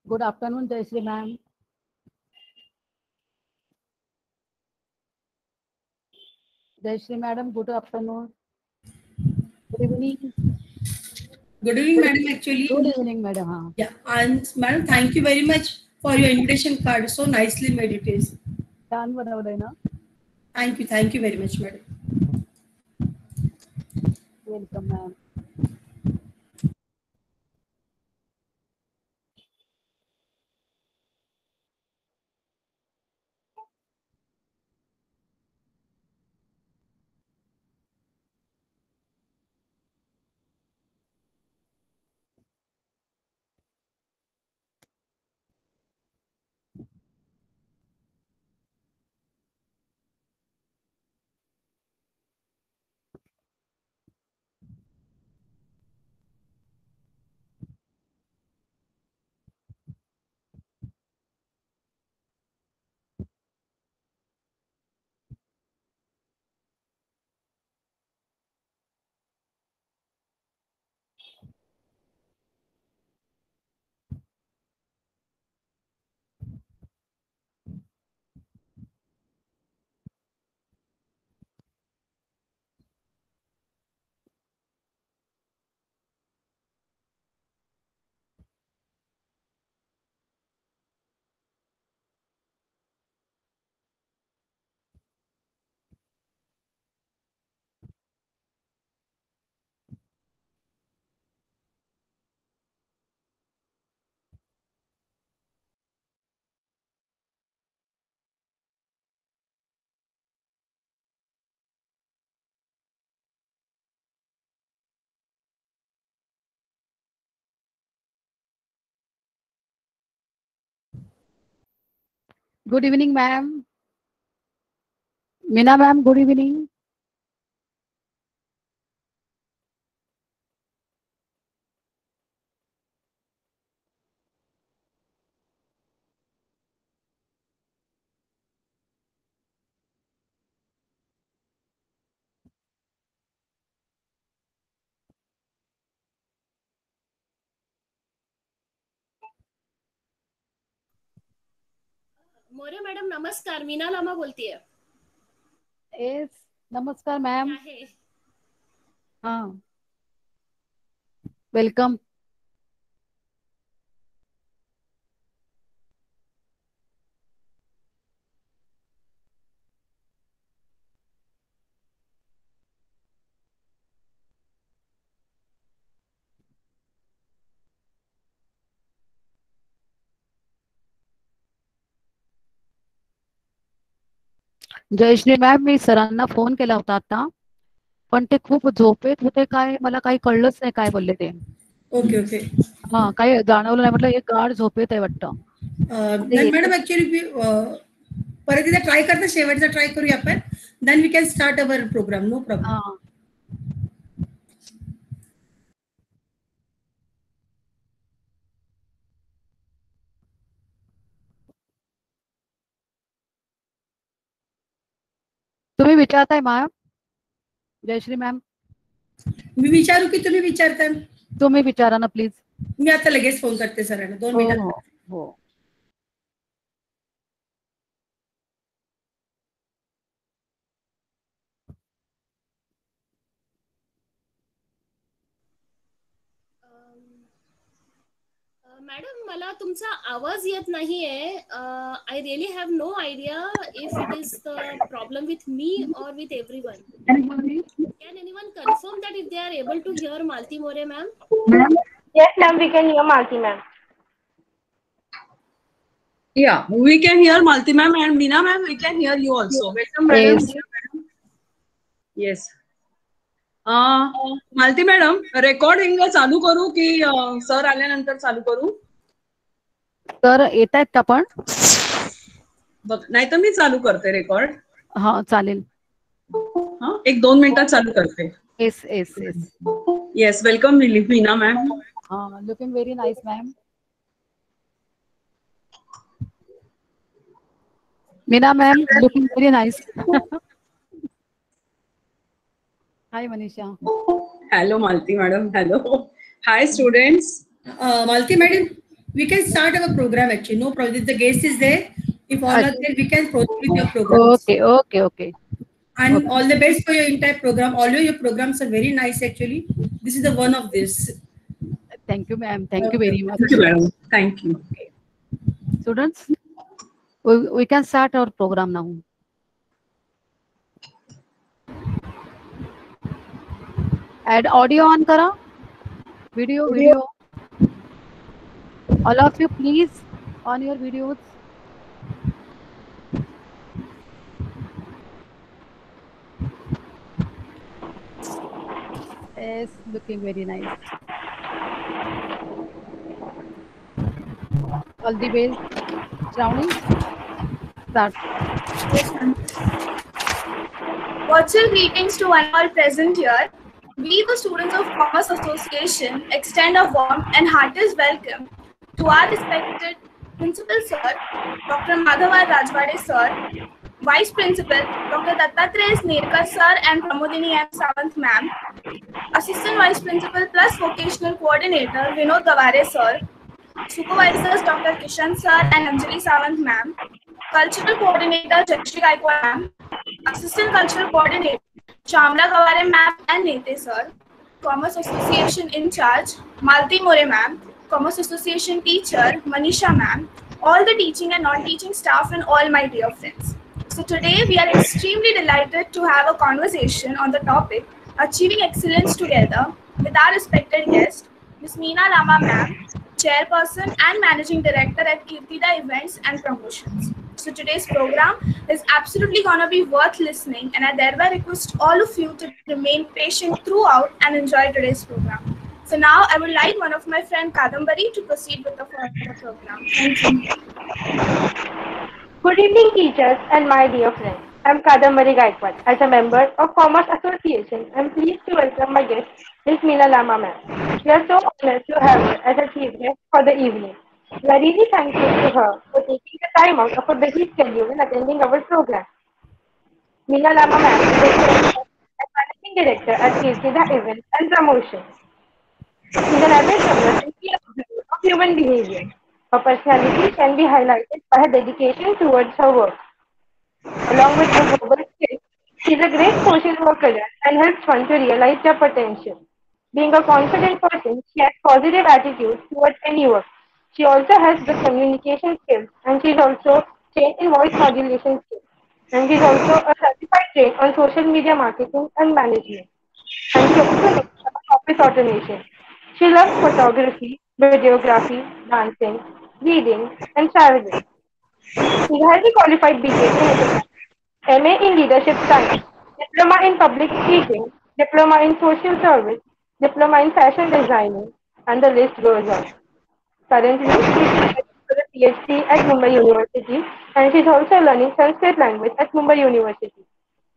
Good afternoon, Jayashree ma'am. Jayashree madam, good afternoon. Good evening. Good evening, madam. Actually, Good evening, madam. हाँ. yeah, and madam, thank you very much for your invitation card. So nicely made it is. छान बनवलंय ना. Thank you very much, madam. Welcome, ma'am. Good evening, ma'am. Meena ma'am, good evening. More madam नमस्कार. Meena Lama बोलतीये. Yes, नमस्कार ma'am. आहे. हाँ. Welcome. Jayashree ma'am, मी सरांना phone केला होता आता, पण ते खूप झोपेत होते. काय मला काही कळलंच नाही काय बोलले ते. Okay, okay. हा, काही जाणवलं नाही. म्हटलं एक गाढ झोपेत आहे वाटतं. Then madam, actually, परत एकदा ट्राय करता शेवटचा ट्राय करूया आपण. Then we can start our program. No problem. हा. तुम्ही विचारताय मॅम? जयश्री मॅम, मी विचारू की तुम्ही विचारता? तुम्ही विचारा ना प्लीज. मी आता लगेच फोन करते सरांना 2 हो मिनिटात. हो हो. मॅडम मला तुमचा आवाज येत नाहीये. I really have no idea if it is the problem with me or with everyone. Can anyone confirm that if they are able to hear Malti More ma'am? Yes, ma'am, we can hear Malti, ma'am. Yeah, we can hear Malti ma'am, and Meena ma'am, we can hear you also. Welcome, madam. Yes. Yes. Malti madam, recording चालू करू की sir आल्यानंतर चालू करू? तर येत आहेत का पण? बघ, नाही तर मी चालू करते रेकॉर्ड. हा, चालेल. हा, 1-2 मिनिटात चालू करते. Yes yes yes. Yes, welcome Meena ma'am. हा, looking very nice ma'am. Meena ma'am, looking very nice. Hi Manisha. Hello Malati madam. Hello. Hi students. Malati madam, we can start our program actually. No problem. If the guest is there, if all are there, we can proceed with your program. Okay. And all the best for your entire program. All your programs are very nice actually. This is the one of this. Thank you, ma'am. Thank you very much. Thank you, madam. Thank you. Students, we can start our program now. Add audio on kara. Video. All of you, please, on your videos. Yes, looking very nice. All the best. Shravani, start. Virtual greetings to one all present here. We, the students of Commerce Association, extend a warm and heartiest welcome to our respected Principal Sir, Dr. Madhava Rajwade Sir, Vice Principal, Dr. Dattatreya Nerkar Sir and Pramodini M. Sawant Ma'am, Assistant Vice Principal plus Vocational Coordinator, Vinod Gaware Sir, Supervisors, Dr. Kishan Sir and Anjali Sawant Ma'am, Cultural Coordinator, Jakshi Gaikwad Ma'am, Assistant Cultural Coordinator, Shamla Gaware Ma'am and Nete Sir, Commerce Association in charge, Malti More Ma'am, Commerce Association teacher, Manisha Ma'am, all the teaching and non-teaching staff and all my dear friends. So today we are extremely delighted to have a conversation on the topic Achieving Excellence Together with our respected guest, Ms. Meena Rama Ma'am, Chairperson and Managing Director at Kirtida Events and Promotions. So today's program is absolutely going to be worth listening, and I thereby request all of you to remain patient throughout and enjoy today's program. So now I would like one of my friend Kadambari to proceed with the further program. Thank you. Good evening, teachers and my dear friends. I'm Kadambari Gaikwad. As a member of Commerce Association, I'm pleased to welcome my guest, Ms. Meena Rama Ma'am. We are so honored to have her as a chief guest for the evening. We are really thankful to her for taking the time out of her busy schedule and attending our program. Meena Rama Ma'am is a managing director at Kirtida Events and Promotions. She's an avid observer of human behavior. Her personality can be highlighted by her dedication towards her work. Along with her global skills, she's a great social worker and helps one to realize their potential. Being a confident person, she has positive attitude towards any work. She also has good communication skills, and she's also trained in voice modulation skills. And she's also a certified trained on social media marketing and management. And she also knows about office automation. She loves photography, videography, dancing, reading, and traveling. She's highly qualified BTech in economics, MA in leadership science, diploma in public speaking, diploma in social service, diploma in fashion designing, and the list goes on. Currently, she's studying for a PhD at Mumbai University, and she's also learning Sanskrit language at Mumbai University.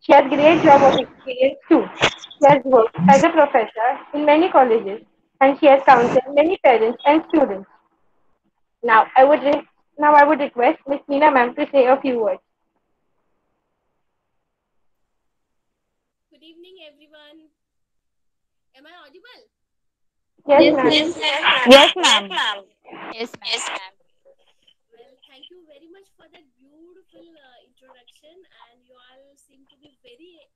She has great job of experience too. She has worked as a professor in many colleges, and she has counseled many parents and students. Now, I would request Ms. Meena Ma'am to say a few words. Good evening, everyone. Am I audible? Yes, ma'am. Yes, ma'am. Yes, ma'am. Well, thank you very much for that beautiful introduction, and you all seem to be very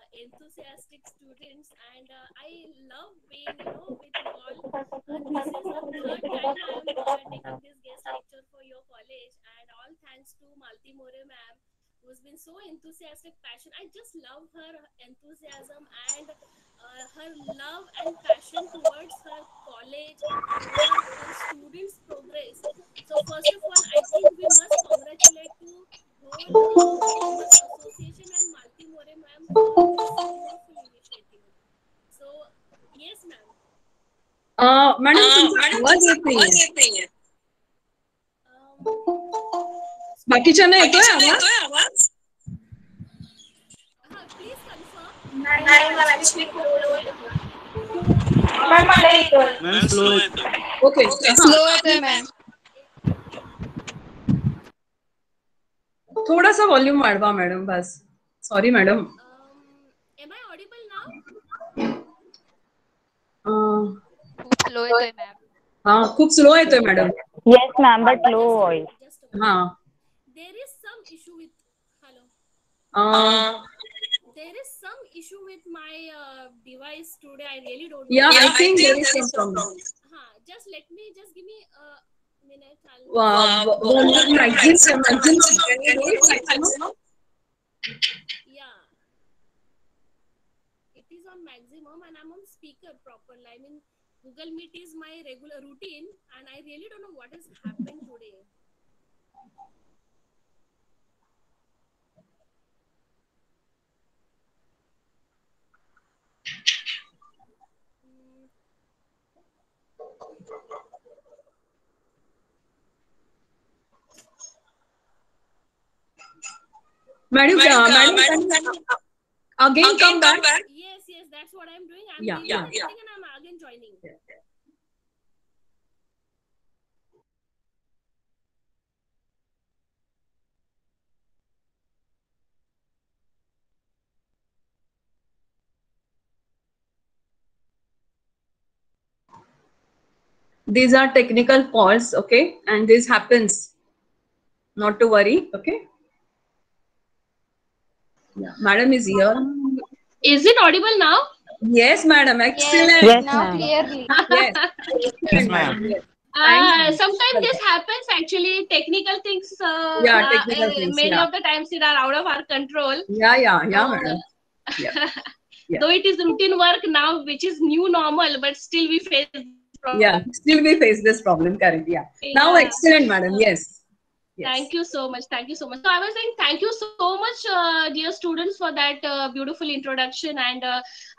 enthusiastic students, and I love being, with you all. This is the third time I am taking this guest lecture for your college, and all thanks to Malti More ma'am, who's been so enthusiastic, passion. I just love her enthusiasm and her love and passion towards her college, towards her students' progress. So first of all, I think we must congratulate to whole Commerce Association and Malti More ma'am for this beautiful initiative. So yes, ma'am. Madam तुमचा आवाज येत नाहीये. बाकीच्यांना येतोय आवाज? Please confirm. नाही मला actually खूप low येतो. मॅम मला येतोय. मॅम स्लो येतो. ओके स्लो येतोय मॅम. थोडासा व्हॉल्यूम वाढवा मॅडम बस. Sorry madam. Am I audible now? खूप स्लो येतोय मॅम. हा खूप स्लो येतोय madam. Yes, ma'am, but low voice. Just a minute. हाँ. There is some issue with. Hello. There is some issue with my device today. I really don't know. Yeah, I think there is some problem. Just give me a minute. Maximum. Yeah, it is on maximum and I'm on speaker properly. I mean, Google Meet is my regular routine and I really don't know what has happened today. Madam, again come back. Yes, that's what I'm doing. I'm Yeah, leaving yeah. the meeting and I'm again joining. These are technical faults, okay, and this happens. Not to worry, okay. Yeah, madam is here. Is it audible now? Yes, madam. Excellent. Yes, Now ma'am. clearly. Yes. Yes, ma'am. Yes. Thanks, ma'am. Sometimes this happens actually. Technical things, Yeah, technical things, many yeah. of the times it are out of our control. Yeah, So, madam. Yeah. Yeah. Though it is routine work now, which is new normal, but still we face this problem. Yeah, still we face this problem, correct? Yeah. Now, Yeah. excellent, madam. Yes. Yes. Thank you so much. Thank you so much. So I was saying thank you so much, dear students, for that beautiful introduction. And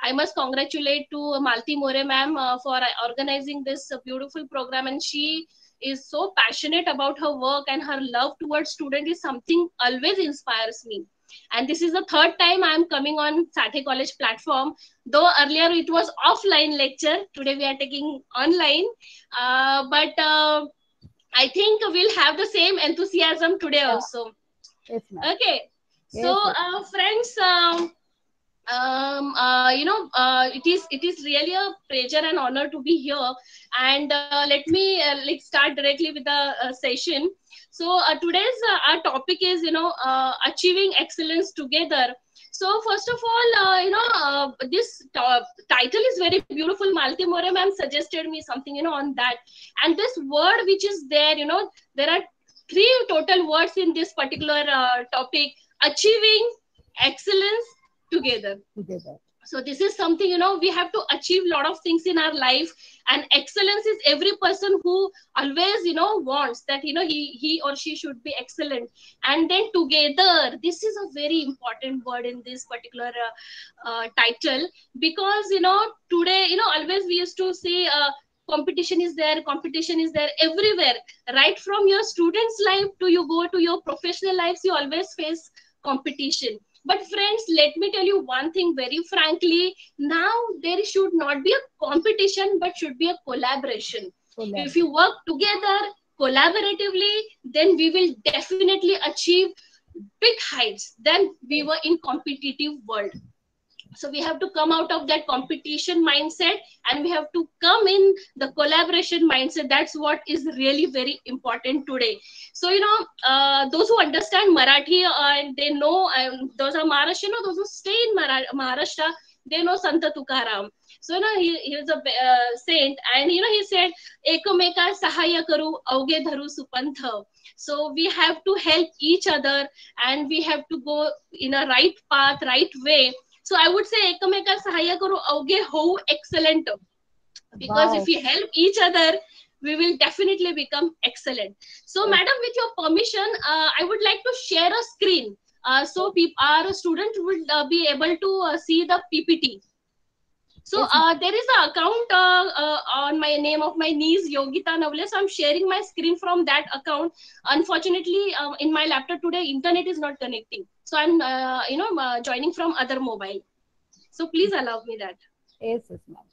I must congratulate to Malti More ma'am for organizing this beautiful program. And she is so passionate about her work, and her love towards student is something always inspires me. And this is the third time I am coming on Sathe College platform. Though earlier it was offline lecture, today we are taking online. But I think we'll have the same enthusiasm today also. Yes, ma'am. Okay. Yes, So, yes. friends, it is really a pleasure and honor to be here. And let me like start directly with the session. So today's our topic is achieving excellence together. So first of all, this title is very beautiful. Malti More ma'am suggested me something on that, and this word which is there, there are three total words in this particular topic: achieving excellence together. So this is something we have to achieve a lot of things in our life, and excellence is every person who always wants that he or she should be excellent. And then together, this is a very important word in this particular title, because today always we used to say competition is there everywhere, right from your students life to you go to your professional lives, you always face competition. But friends, let me tell you one thing very frankly. Now there should not be a competition, but should be a collaboration. If you work together collaboratively, then we will definitely achieve big heights than we were in competitive world. So we have to come out of that competition mindset, and we have to come in the collaboration mindset. That's what is really very important today. So those who understand Marathi and they know, those are Maharashtrian, those who stay in Maharashtra, they know Santa Tukaram. So he is a saint, and he said ekameka sahaya karu avge dharu supantha. So we have to help each other, and we have to go in a right path, right way. So I would say ekameka sahaya karu avge ho excellent, because if we help each other, we will definitely become excellent. So madam, with your permission, I would like to share a screen, so our student would be able to see the PPT. So there is an account on my name of my niece Yogita Navle. So I'm sharing my screen from that account. Unfortunately, in my laptop today, internet is not connecting. So I'm joining from other mobile. So please allow me that. Yes, ma'am.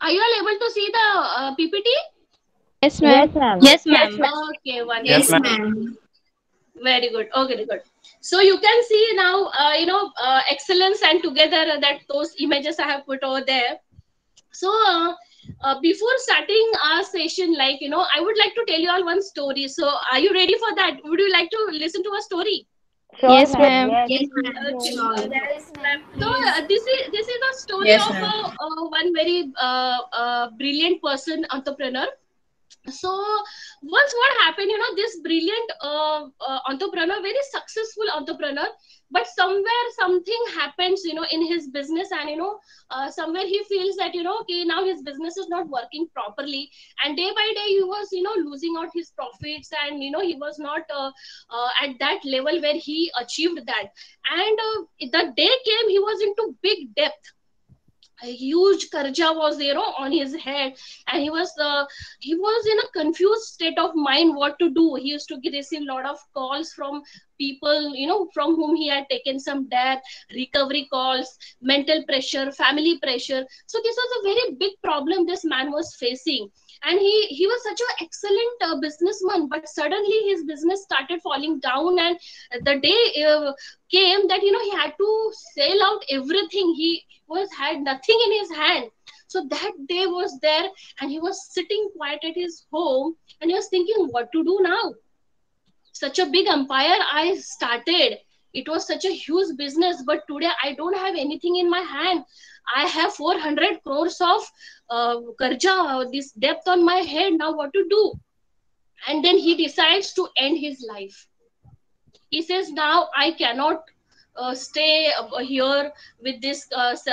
Are you all able to see the PPT? Yes, ma'am. Yes, ma'am. Okay, wonderful. Yes, ma'am. Very good. Okay, very good. So you can see now, excellence and together that those images I have put over there. So before starting our session, I would like to tell you all one story. So are you ready for that? Would you like to listen to a story? Yes, ma'am. Okay. Yes, ma'am. So this is a story Yes, of ma'am. one very brilliant person, entrepreneur. So once what happened, this brilliant entrepreneur, very successful entrepreneur, but somewhere something happens, in his business, and somewhere he feels that, okay, now his business is not working properly, and day by day he was, losing out his profits, and he was not at that level where he achieved that. And the day came, he was into big debt. A huge karja was there on his head, and he was in a confused state of mind what to do. He used to receive a lot of calls from people, from whom he had taken some debt, recovery calls, mental pressure, family pressure. So this was a very big problem this man was facing. And he was such an excellent businessman, but suddenly his business started falling down, and the day came that he had to sell out everything. He had nothing in his hand. So that day was there, and he was sitting quiet at his home, and he was thinking what to do now. Such a big empire I started, it was such a huge business, but today I don't have anything in my hand. I have 400 crores of karja, this debt on my head. Now what to do? And then he decides to end his life. He says, now I cannot stay here with this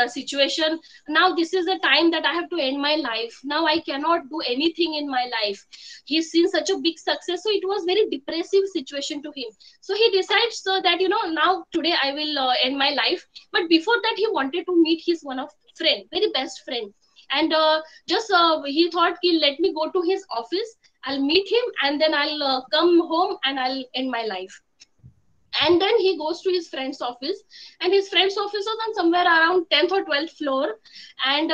situation. Now this is the time that I have to end my life. Now I cannot do anything in my life. He's seen such a big success, so it was very depressive situation to him. So he decides that now today I will end my life. But before that, he wanted to meet his one of friend, very best friend. And he thought, let me go to his office, I'll meet him, and then I'll come home and I'll end my life. And then he goes to his friend's office, and his friend's office was on somewhere around 10th or 12th floor. And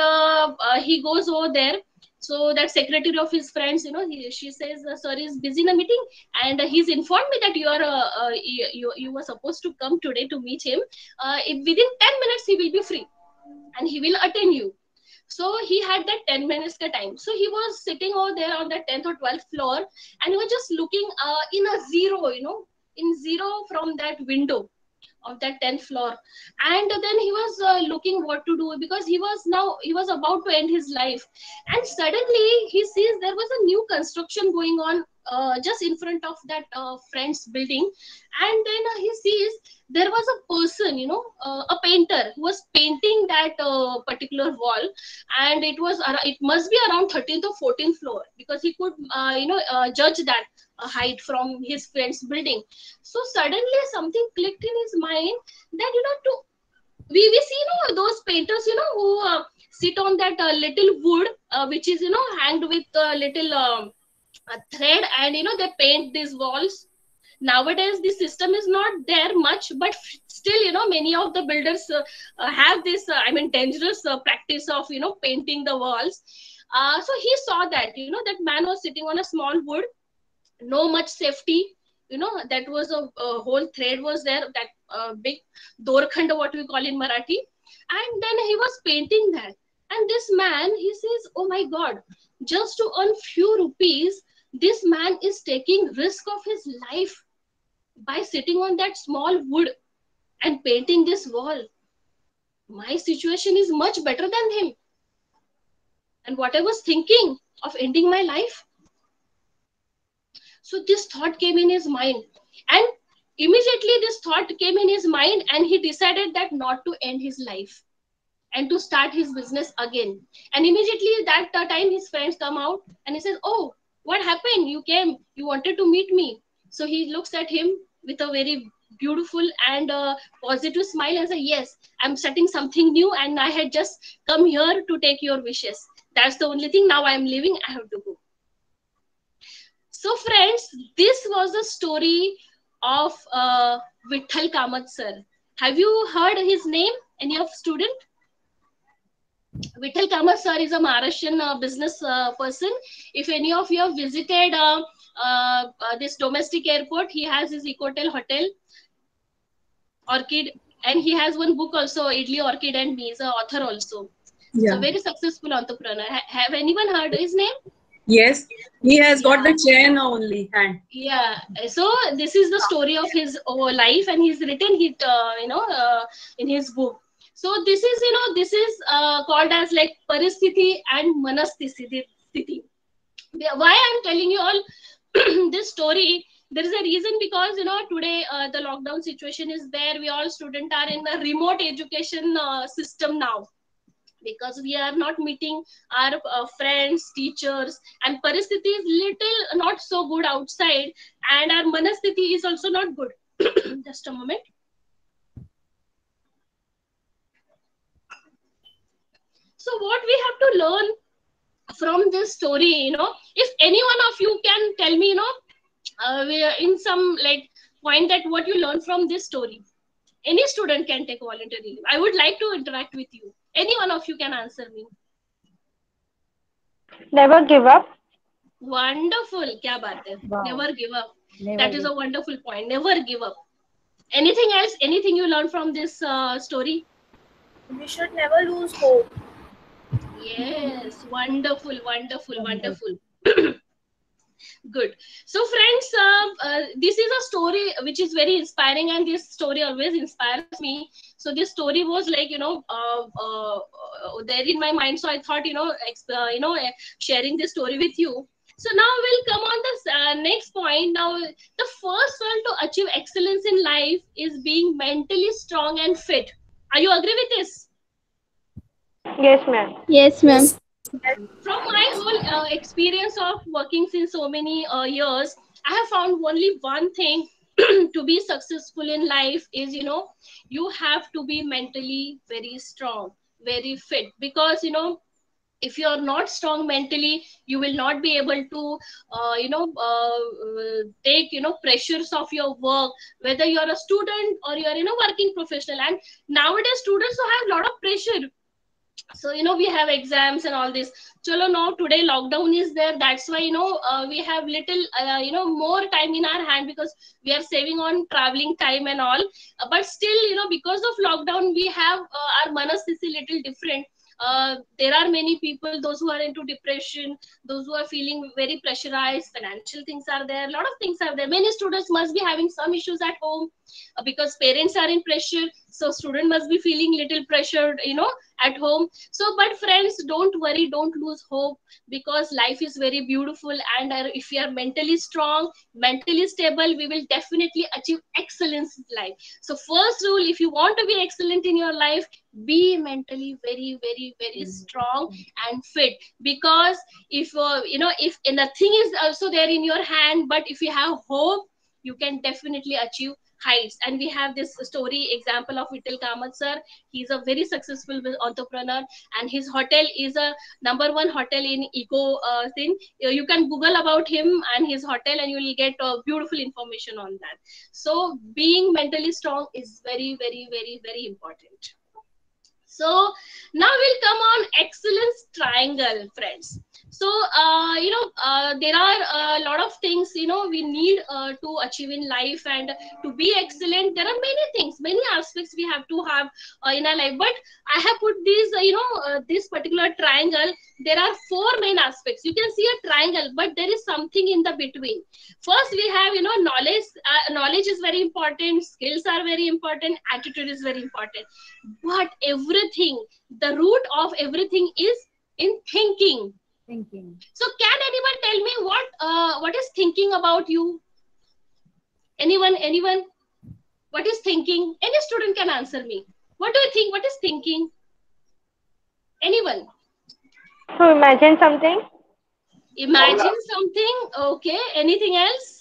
he goes over there. So that secretary of his friends, she says, sir is busy in a meeting, and he's informed me that you were supposed to come today to meet him. Within 10 minutes he will be free, and he will attend you. So he had that 10 minutes ka time. So he was sitting over there on the 10th or 12th floor, and he was just looking in a zero, in zero from that window of that 10th floor. And then he was looking what to do, because he was about to end his life. And suddenly he sees there was a new construction going on just in front of that friend's building. And then he sees there was a person, a painter who was painting that particular wall. And it must be around 13th or 14th floor, because he could judge that height from his friend's building. So suddenly something clicked in his mind that we see those painters who sit on that little wood which is hanged with a little thread, and they paint these walls. Nowadays the system is not there much, but still many of the builders have this dangerous practice of painting the walls. So he saw that that man was sitting on a small wood, no much safety, that was a whole thread was there, that big dorkhand, what we call in Marathi. And then he was painting that, and this man, he says, oh my god, just to earn few rupees, this man is taking risk of his life by sitting on that small wood and painting this wall. My situation is much better than him. And what I was thinking of ending my life. So this thought came in his mind, and immediately this thought came in his mind, and he decided that not to end his life and to start his business again. And immediately that time his friends come out, and he says, oh, what happened? You came, you wanted to meet me. So he looks at him with a very beautiful and positive smile and says, yes, I'm starting something new, and I had just come here to take your wishes. That's the only thing. Now I'm leaving, I have to go. So friends, this was the story of Vitthal Kamath sir. Have you heard his name? Any of student? Vittal Kamath sir is a Maharashtrian business person. If any of you have visited this domestic airport, he has his Ecotel Hotel, Orchid, and he has one book also, Idli, Orchid and Me. He's an author also. Yeah. So very successful entrepreneur. Have anyone heard his name? Yes, he has got the chair now only. Hand. Yeah. So this is the story of his life, and he's written it, in his book. So this is, this is called as like Paristhiti and Manasthiti. Why I'm telling you all this story? There is a reason, because today the lockdown situation is there. We all students are in a remote education system now, because we are not meeting our friends, teachers, and Paristhiti is little not so good outside, and our Manasthiti is also not good. Just a moment. So what we have to learn from this story, if any one of you can tell me, in some like point that what you learn from this story. Any student can take voluntary leave. I would like to interact with you. Any one of you can answer me. Never give up. Wonderful. Kya baat hai? Wow. Never give up. Never That is give a wonderful point. Never give up. Anything else? Anything you learn from this story? We should never lose hope. Yes. Wonderful. Good. So friends, this is a story which is very inspiring, and this story always inspires me. So this story was like, there in my mind. So I thought, sharing this story with you. So now we'll come on this next point. Now, the first one to achieve excellence in life is being mentally strong and fit. Are you agree with this? Yes, ma'am. Yes, ma'am. From my whole experience of working since so many years, I have found only one thing to be successful in life is, you have to be mentally very strong, very fit, because, if you are not strong mentally, you will not be able to take pressures of your work, whether you are a student or you are working professional. And nowadays students who have a lot of pressure. So we have exams and all this. Chalo, now today lockdown is there, that's why we have little more time in our hand, because we are saving on traveling time and all. But still, because of lockdown, we have our manasthiti little different. There are many people, those who are into depression, those who are feeling very pressurized, financial things are there, a lot of things are there. Many students must be having some issues at home, because parents are in pressure, so student must be feeling little pressured at home. So but friends, don't worry, don't lose hope, because life is very beautiful, and if we are mentally strong, mentally stable, we will definitely achieve excellence in life. So first rule, if you want to be excellent in your life, be mentally very, very, very strong and fit. Because if if nothing is also there in your hand, but if you have hope, you can definitely achieve heights. And we have this story example of Vittal Kamath sir. He's a very successful entrepreneur, and his hotel is a #1 hotel in eco thing. You can Google about him and his hotel, and you will get beautiful information on that. So being mentally strong is very, very, very, very important. So now we'll come on excellence triangle, friends. So there are a lot of things we need to achieve in life, and to be excellent, there are many things, many aspects we have to have in our life. But I have put these this particular triangle. There are 4 main aspects. You can see a triangle, but there is something in the between. First we have knowledge. Knowledge is very important, skills are very important, attitude is very important. But everything, the root of everything is in thinking. So can anyone tell me what is thinking about you? Anyone? What is thinking? Any student can answer me. What do you think? What is thinking? Anyone? To imagine something. Imagine something. Okay. Anything else?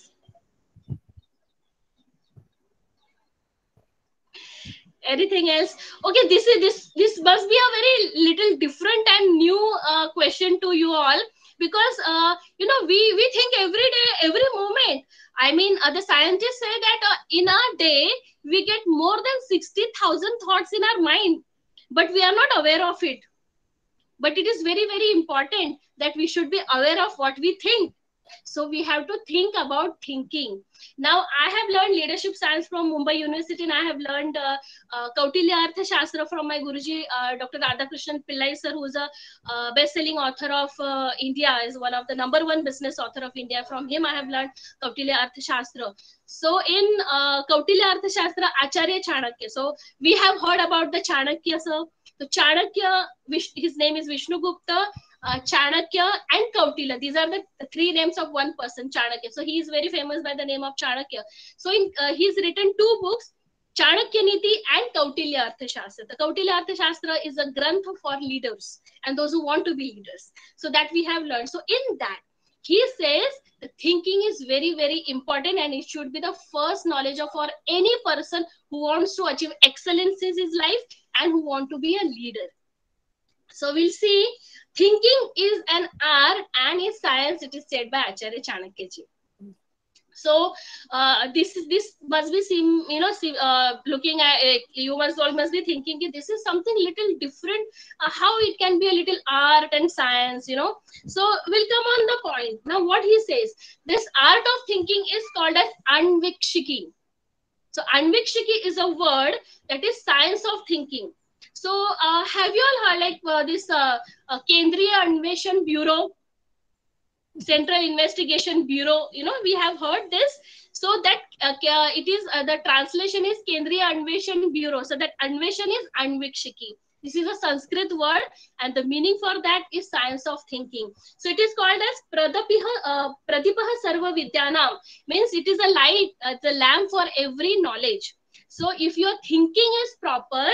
Anything else? Okay, this must be a very little different and new question to you all, because we think every day, every moment. I mean, the scientists say that in a day we get more than 60,000 thoughts in our mind, but we are not aware of it. but it is very, very important that we should be aware of what we think. So we have to think about thinking. Now, I have learned leadership science from Mumbai University, and I have learned Kautilya Arthashastra from my Guruji, Dr. Radhakrishnan Pillai sir, who is a best-selling author of India, is one of the #1 business author of India. From him, I have learned Kautilya Arthashastra. So in Kautilya Arthashastra, Acharya Chanakya. So we have heard about the Chanakya, sir. So Chanakya, his name is Vishnugupta, Chanakya and Kautilya. These are the 3 names of one person, Chanakya. So he is very famous by the name of Chanakya. So he's written 2 books, Chanakya Niti and Kautilya Arthashastra. The Kautilya Arthashastra is a grantha for leaders and those who want to be leaders. So that we have learned. So in that, he says the thinking is very, very important, and it should be the first knowledge of for any person who wants to achieve excellence in his life and who want to be a leader. So we'll see, thinking is an art and a science, it is said by Acharya Chanakya ji. So this must be seen, looking at it, you must be thinking this is something little different, how it can be a little art and science, So we'll come on the point. Now what he says, this art of thinking is called as Anvikshiki. So Anvikshiki is a word that is science of thinking. So have you all heard like this Kendriya Anveshan Bureau, Central Investigation Bureau, we have heard this. So that it is the translation is Kendriya Anveshan Bureau. So that Anveshan is Anvikshiki. This is a Sanskrit word, and the meaning for that is science of thinking. So it is called as Pradipaha Sarva Vidyanam, means it is a light, the lamp for every knowledge. So if your thinking is proper,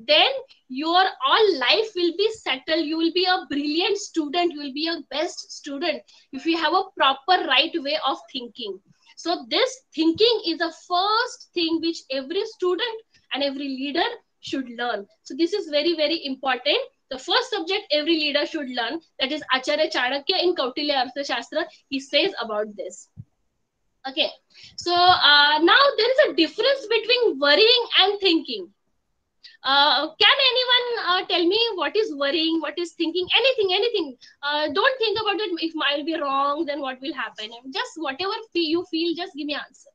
then your all life will be settled. You will be a brilliant student. You will be a best student if you have a proper right way of thinking. So this thinking is the first thing which every student and every leader should learn. So this is very, very important. The first subject every leader should learn, that is Acharya Chanakya in Kautilya Arthashastra, he says about this. Okay, so now there is a difference between worrying and thinking. Can anyone tell me what is worrying, what is thinking, anything? Don't think about it. If I'll be wrong, then what will happen? Just whatever you feel, just give me an answer.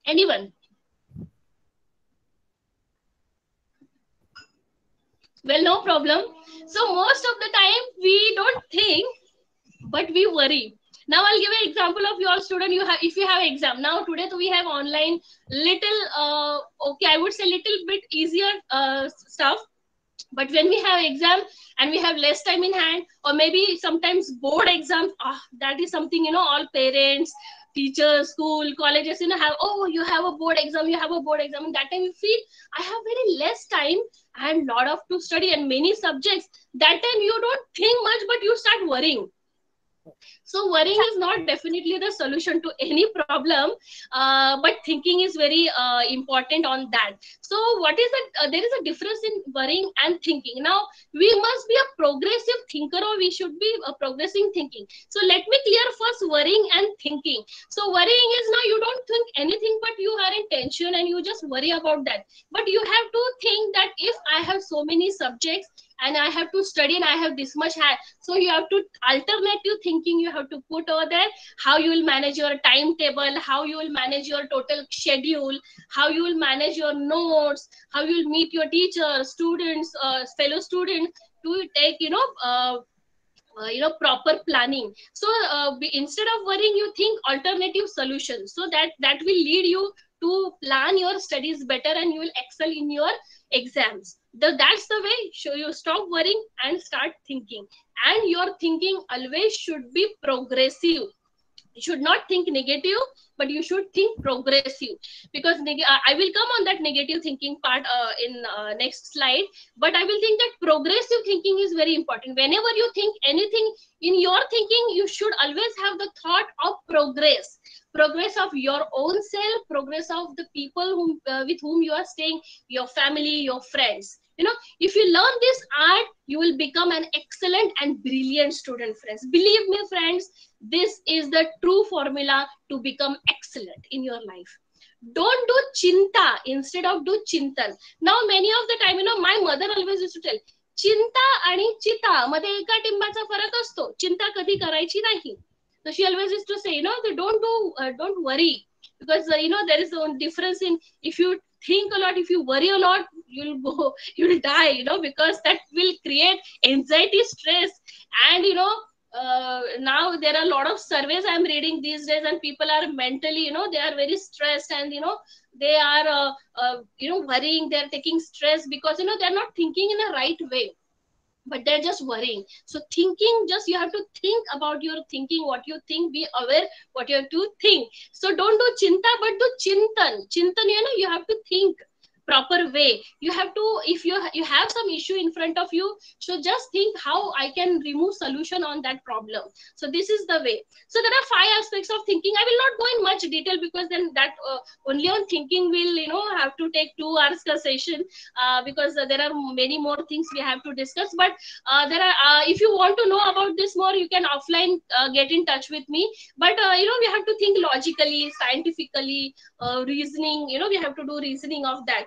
Anyone? Well, no problem. So most of the time we don't think, but we worry. Now I'll give an example of your student. If you have exam now today, we have online little okay, I would say little bit easier stuff. But when we have exam and we have less time in hand, or maybe sometimes board exams, that is something all parents, teachers, school, colleges, have, you have a board exam, and that time you feel I have very less time and lot of to study and many subjects. That time you don't think much, but you start worrying. So worrying is not definitely the solution to any problem, but thinking is very important on that. So what is that? There is a difference in worrying and thinking. Now we must be a progressive thinker, or we should be a progressing thinking. So let me clear first worrying and thinking. So worrying is now you don't think anything, but you are in tension and you just worry about that. But you have to think that if I have so many subjects and I have to study and I have this much, so you have to alternative thinking, you have to put over there how you will manage your timetable, how you will manage your total schedule, how you will manage your notes, how you will meet your teachers, students, fellow students, to take proper planning. So instead of worrying, you think alternative solutions, so that will lead you to plan your studies better and you will excel in your exams. That's the way. So you stop worrying and start thinking, and your thinking always should be progressive. You should not think negative, but you should think progressive, because I will come on that negative thinking part in next slide. But I will think that progressive thinking is very important. Whenever you think anything in your thinking, you should always have the thought of progress of your own self, progress of the people with whom you are staying, your family, your friends. If you learn this art, you will become an excellent and brilliant student, friends. Believe me, friends, this is the true formula to become excellent in your life. Don't do chinta instead of do chintan. Now, many of the time, my mother always used to tell, चिंता आणि चिता मध्ये एका टिंबाचा फरक असतो. चिंता कधी करायची नाही. So she always used to say, don't worry, because there is a difference in, if you think a lot, if you worry a lot, you'll die, because that will create anxiety, stress, and now there are a lot of surveys I'm reading these days, and people are mentally, they are very stressed, and they are worrying, they're taking stress because they're not thinking in a right way, but they're just worrying. So thinking, just you have to think about your thinking, what you think, be aware what you have to think. So don't do chinta, but do chintan. You have to think proper way. You have to, if you have some issue in front of you, so just think how I can remove solution on that problem. So this is the way. So there are 5 aspects of thinking. I will not go in much detail, because then that only on thinking will have to take 2 hours ka session, because there are many more things we have to discuss. But there are, if you want to know about this more, you can offline get in touch with me. But we have to think logically, scientifically, reasoning, we have to do reasoning of that.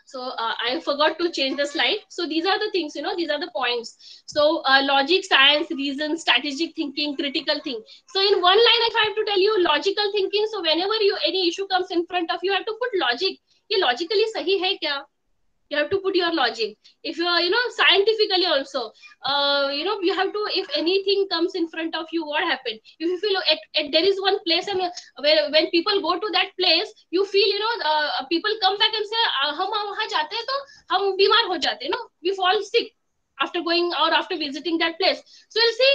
So I forgot to change the slide. So these are the things, these are the points. So logic, science, reason, strategic thinking, critical thinking. So in one line, if I have to tell you logical thinking, so whenever any issue comes in front of you, you have to put logic. Ye logically sahi hai kya? You have to put your logic. If you are, scientifically also, you have to, if anything comes in front of you, what happened? If you feel there is one place, and where when people go to that place, you feel, people come back and say, hum wahan jate hain to hum bimar ho jate, we fall sick after going or after visiting that place. So you'll see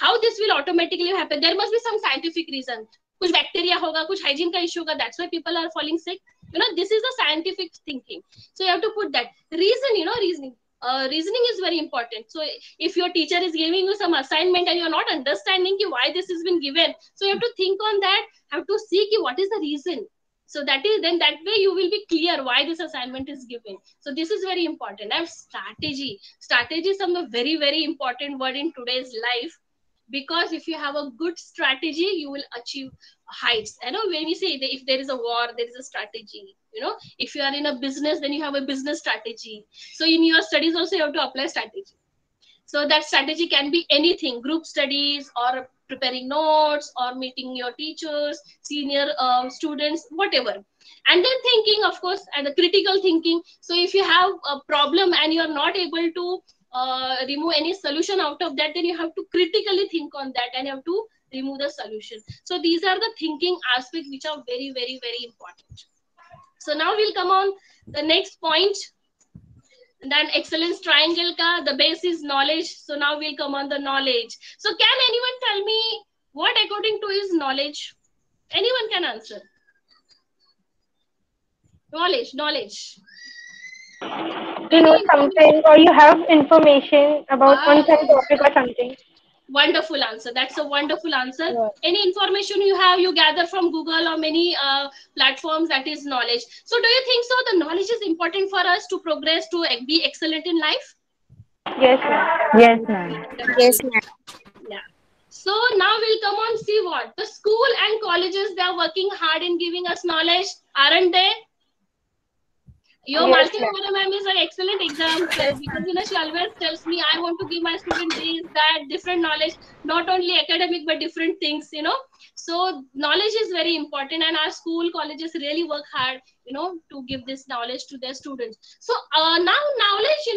how this will automatically happen. There must be some scientific reason. Kuch bacteria hoga, kuch hygiene ka issue hoga, that's why people are falling sick. This is the scientific thinking. So you have to put that. Reasoning. Reasoning is very important. So if your teacher is giving you some assignment and you're not understanding why this has been given, so you have to think on that, have to see what is the reason. So that way you will be clear why this assignment is given. So this is very important. And strategy. Strategy is some very, very important word in today's life. Because if you have a good strategy, you will achieve heights. When we say that if there is a war, there is a strategy. If you are in a business, then you have a business strategy. So in your studies also, you have to apply strategy. So that strategy can be anything: group studies, or preparing notes, or meeting your teachers, senior students, whatever. And then thinking, of course, and the critical thinking. So if you have a problem and you are not able to remove any solution out of that, then you have to critically think on that and you have to remove the solution. So these are the thinking aspects which are very, very, very important. So now we'll come on the next point. Then excellence triangle ka, the base is knowledge. So now we'll come on the knowledge. So can anyone tell me what according to is knowledge? Anyone can answer. Knowledge. You know something, or you have information about one topic or something. Wonderful answer. That's a wonderful answer. Yeah. Any information you have, you gather from Google or many platforms, that is knowledge. So do you think so? The knowledge is important for us to progress, to be excellent in life? Yes, ma'am. Yes, ma'am. Yes, ma'am. Yeah. So now we'll come on, see what the school and colleges, they are working hard in giving us knowledge, aren't they? Your Yes, Malti ma'am is an excellent example, because she always tells me, I want to give my students this, that, different knowledge, not only academic but different things. So knowledge is very important, and our school, colleges really work hard, to give this knowledge to their students. So now knowledge,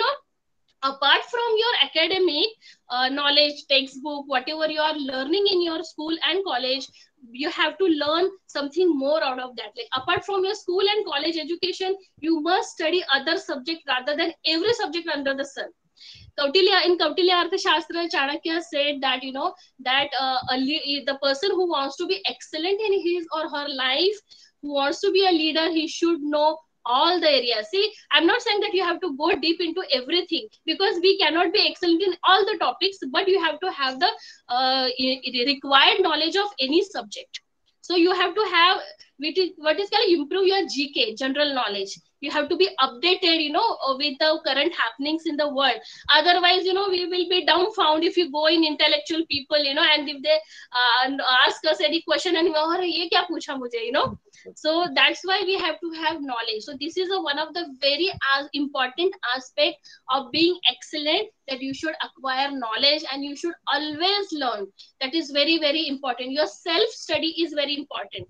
apart from your academic knowledge, textbook, whatever you are learning in your school and college, you have to learn something more out of that. Like apart from your school and college education, you must study other subject rather than every subject under the sun. In Kautilya Arthashastra, Chanakya said that, the person who wants to be excellent in his or her life, who wants to be a leader, he should know all the areas. See, I'm not saying that you have to go deep into everything, because we cannot be excellent in all the topics, but you have to have the required knowledge of any subject. So you have to have what is called improve your GK, general knowledge. You have to be updated, with the current happenings in the world. Otherwise, we will be dumbfounded if you go in intellectual people, and if they ask us any question and ye kya pucha mujhe, so that's why we have to have knowledge. So this is one of the very important aspect of being excellent, that you should acquire knowledge and you should always learn. That is very, very important. Your self study is very important.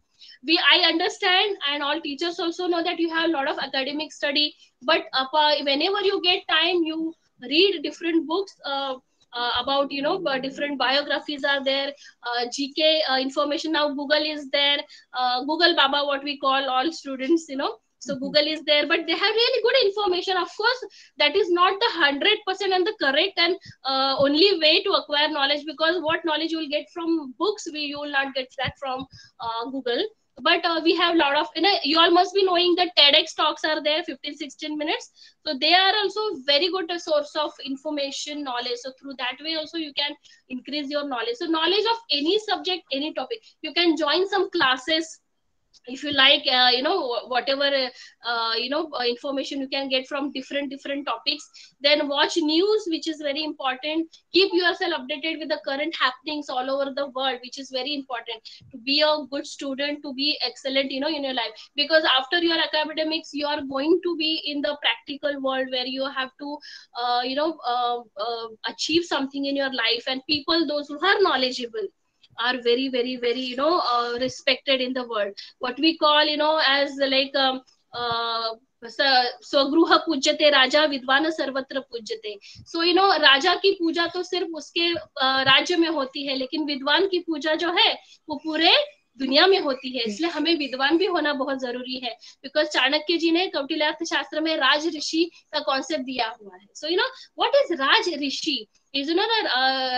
I understand, and all teachers also know that you have a lot of academic study, but whenever you get time, you read different books about, different biographies are there, GK information. Now Google is there, Google Baba, what we call all students, so Google is there, but they have really good information. Of course, that is not the 100% and the correct and only way to acquire knowledge, because what knowledge you will get from books, you will not get that from Google. But we have a lot of, you all must be knowing that TEDx talks are there, 15-16 minutes. So they are also very good source of information, knowledge. So through that way also you can increase your knowledge. So knowledge of any subject, any topic. You can join some classes if you like, whatever information you can get from different topics. Then watch news, which is very important. Keep yourself updated with the current happenings all over the world, which is very important to be a good student, to be excellent, in your life. Because after your academics, you are going to be in the practical world, where you have to achieve something in your life, and people, those who are knowledgeable, are very, very, very, respected in the world. What we call, as like स्वगृह पूज्यते राजा विद्वान सर्वत्र पूज्यते. So राजा की पूजा तो सिर्फ उसके राज्य में होती है, लेकिन विद्वान की पूजा जो है वो पूरे दुनिया में होती है. इसलिए हमें विद्वान भी होना बहुत जरूरी है. बिकॉज चाणक्य जी ने कौटिल्य शास्त्र में राज ऋषि का कॉन्सेप्ट दिया हुआ है. So what is Raj Rishi? Is the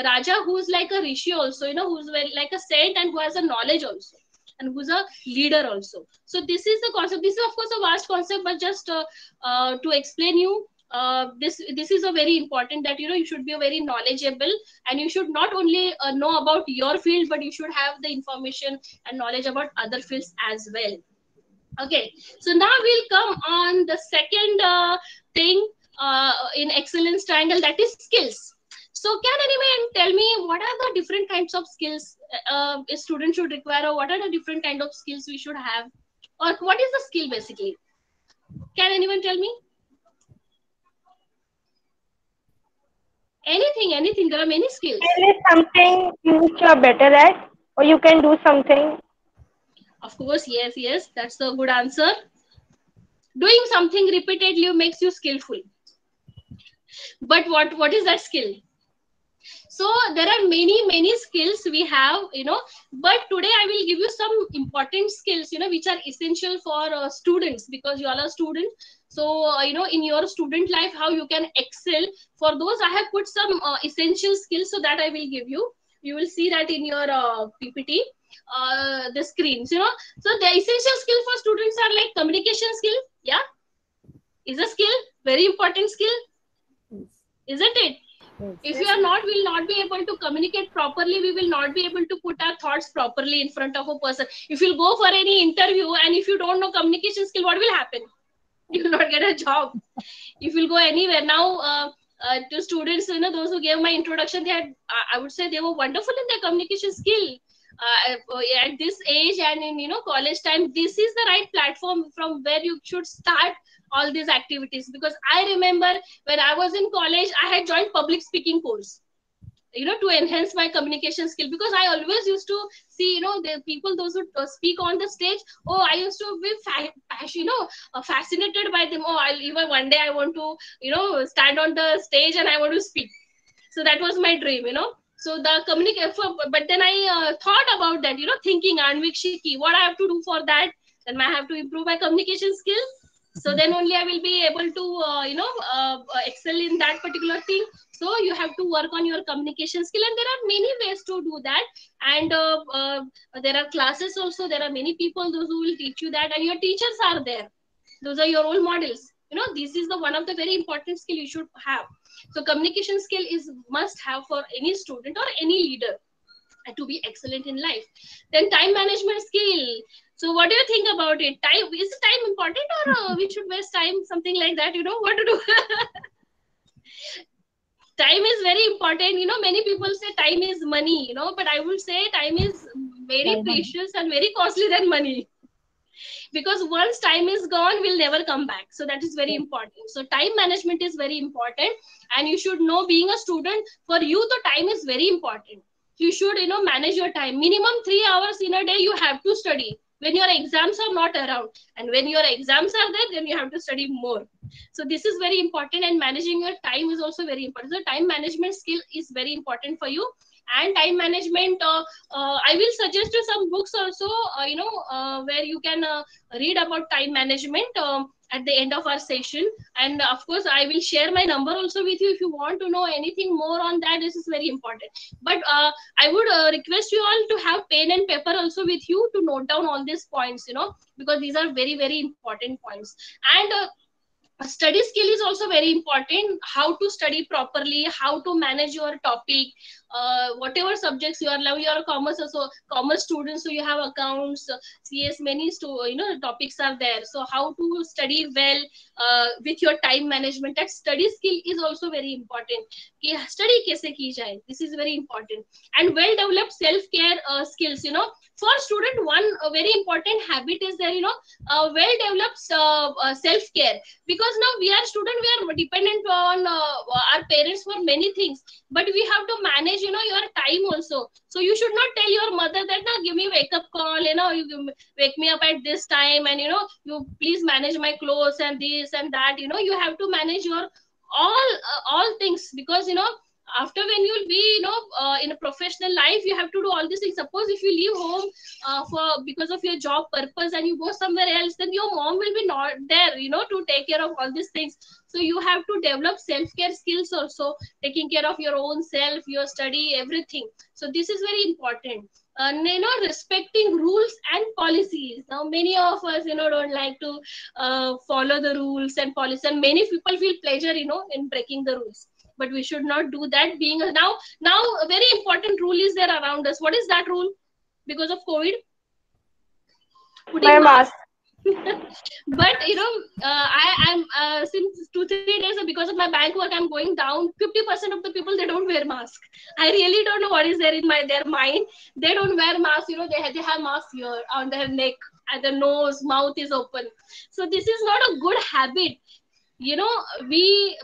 Raja who's like a Rishi also, who's very like a saint and who has a knowledge also, and who's a leader also. So this is the concept. This is of course a vast concept, but just to explain you, this is a very important, that you should be very knowledgeable, and you should not only know about your field, but you should have the information and knowledge about other fields as well. Okay, so now we'll come on the second thing in excellence triangle, that is skills. So can anyone tell me what are the different kinds of skills a student should require, or what are the different kind of skills we should have, or what is the skill basically? Can anyone tell me? Anything. There are many skills. Skill is something which you are better at, or you can do something. Of course, yes. That's a good answer. Doing something repeatedly makes you skillful. But what is that skill? So there are many skills we have, but today I will give you some important skills, which are essential for students, because you all are students. So, in your student life, how you can excel. For those, I have put some essential skills, so that I will give you. You will see that in your PPT, the screens, So the essential skill for students are like communication skill. Yeah, is a skill, very important skill, isn't it? If you will not be able to communicate properly, we will not be able to put our thoughts properly in front of a person. If you go for any interview and if you don't know communication skill, what will happen? You will not get a job. If you go anywhere now, to students, those who gave my introduction, I would say they were wonderful in their communication skill. At this age and in college time, this is the right platform from where you should start all these activities. Because I remember when I was in college, I had joined public speaking course, to enhance my communication skill, because I always used to see, the people, those who speak on the stage. Oh, I used to be fascinated by them. Oh, even one day I want to, stand on the stage and I want to speak. So that was my dream, So the communication, but then I thought about that, thinking, what I have to do for that? Then I have to improve my communication skill. So then only I will be able to, excel in that particular thing. So you have to work on your communication skill, and there are many ways to do that. And there are classes also. There are many people, those who will teach you that, and your teachers are there. Those are your role models. This is the one of the very important skill you should have. So communication skill is must have for any student or any leader. and to be excellent in life. Then time management skill. So what do you think about it? Time, is time important, or we should waste time, something like that? You know what to do. Time is very important. You know, many people say time is money, you know, but I would say time is very precious and very costly than money. Because once time is gone, we'll never come back. So that is very important. So time management is very important, and you should know, being a student, for you the time is very important. You should, you know, manage your time. Minimum 3 hours in a day you have to study when your exams are not around, and when your exams are there, then you have to study more. So this is very important, and managing your time is also very important. So time management skill is very important for you. And time management, I will suggest you some books also, where you can read about time management at the end of our session. And of course, I will share my number also with you if you want to know anything more on that. This is very important. But I would request you all to have pen and paper also with you to note down all these points, you know, because these are very, very important points. And study skill is also very important. How to study properly, how to manage your topic, whatever subjects you are now. You are a commerce, so commerce students, so you have accounts, CS, many topics are there. So how to study well with your time management. That study skill is also very important. कि study कैसे की जाए, this is very important. And well developed self care skills, you know, for student, one very important habit is there, you know, well developed self care. Because now we are student, we are dependent on our parents for many things, but we have to manage, you know, your time also. So you should not tell your mother that, no, give me wake up call, you know, you wake me up at this time, and you know, you please manage my clothes and this and that. You know, you have to manage your all things, because you know, after when you'll be, you know, in a professional life, you have to do all these things. Suppose if you leave home because of your job purpose, and you go somewhere else, then your mom will be not there, you know, to take care of all these things. So you have to develop self-care skills also, taking care of your own self, your study, everything. So this is very important. You know, respecting rules and policies. Now many of us, you know, don't like to follow the rules and policies, and many people feel pleasure, you know, in breaking the rules. But we should not do that. Being now a very important rule is there around us. What is that rule? Because of COVID, putting mask. But you know, I am since 2-3 days, because of my bank work, I'm going down. 50% of the people, they don't wear mask. I really don't know what is there in their mind. They don't wear mask. You know, they have mask here on their neck, and the nose, mouth is open. So this is not a good habit. You know,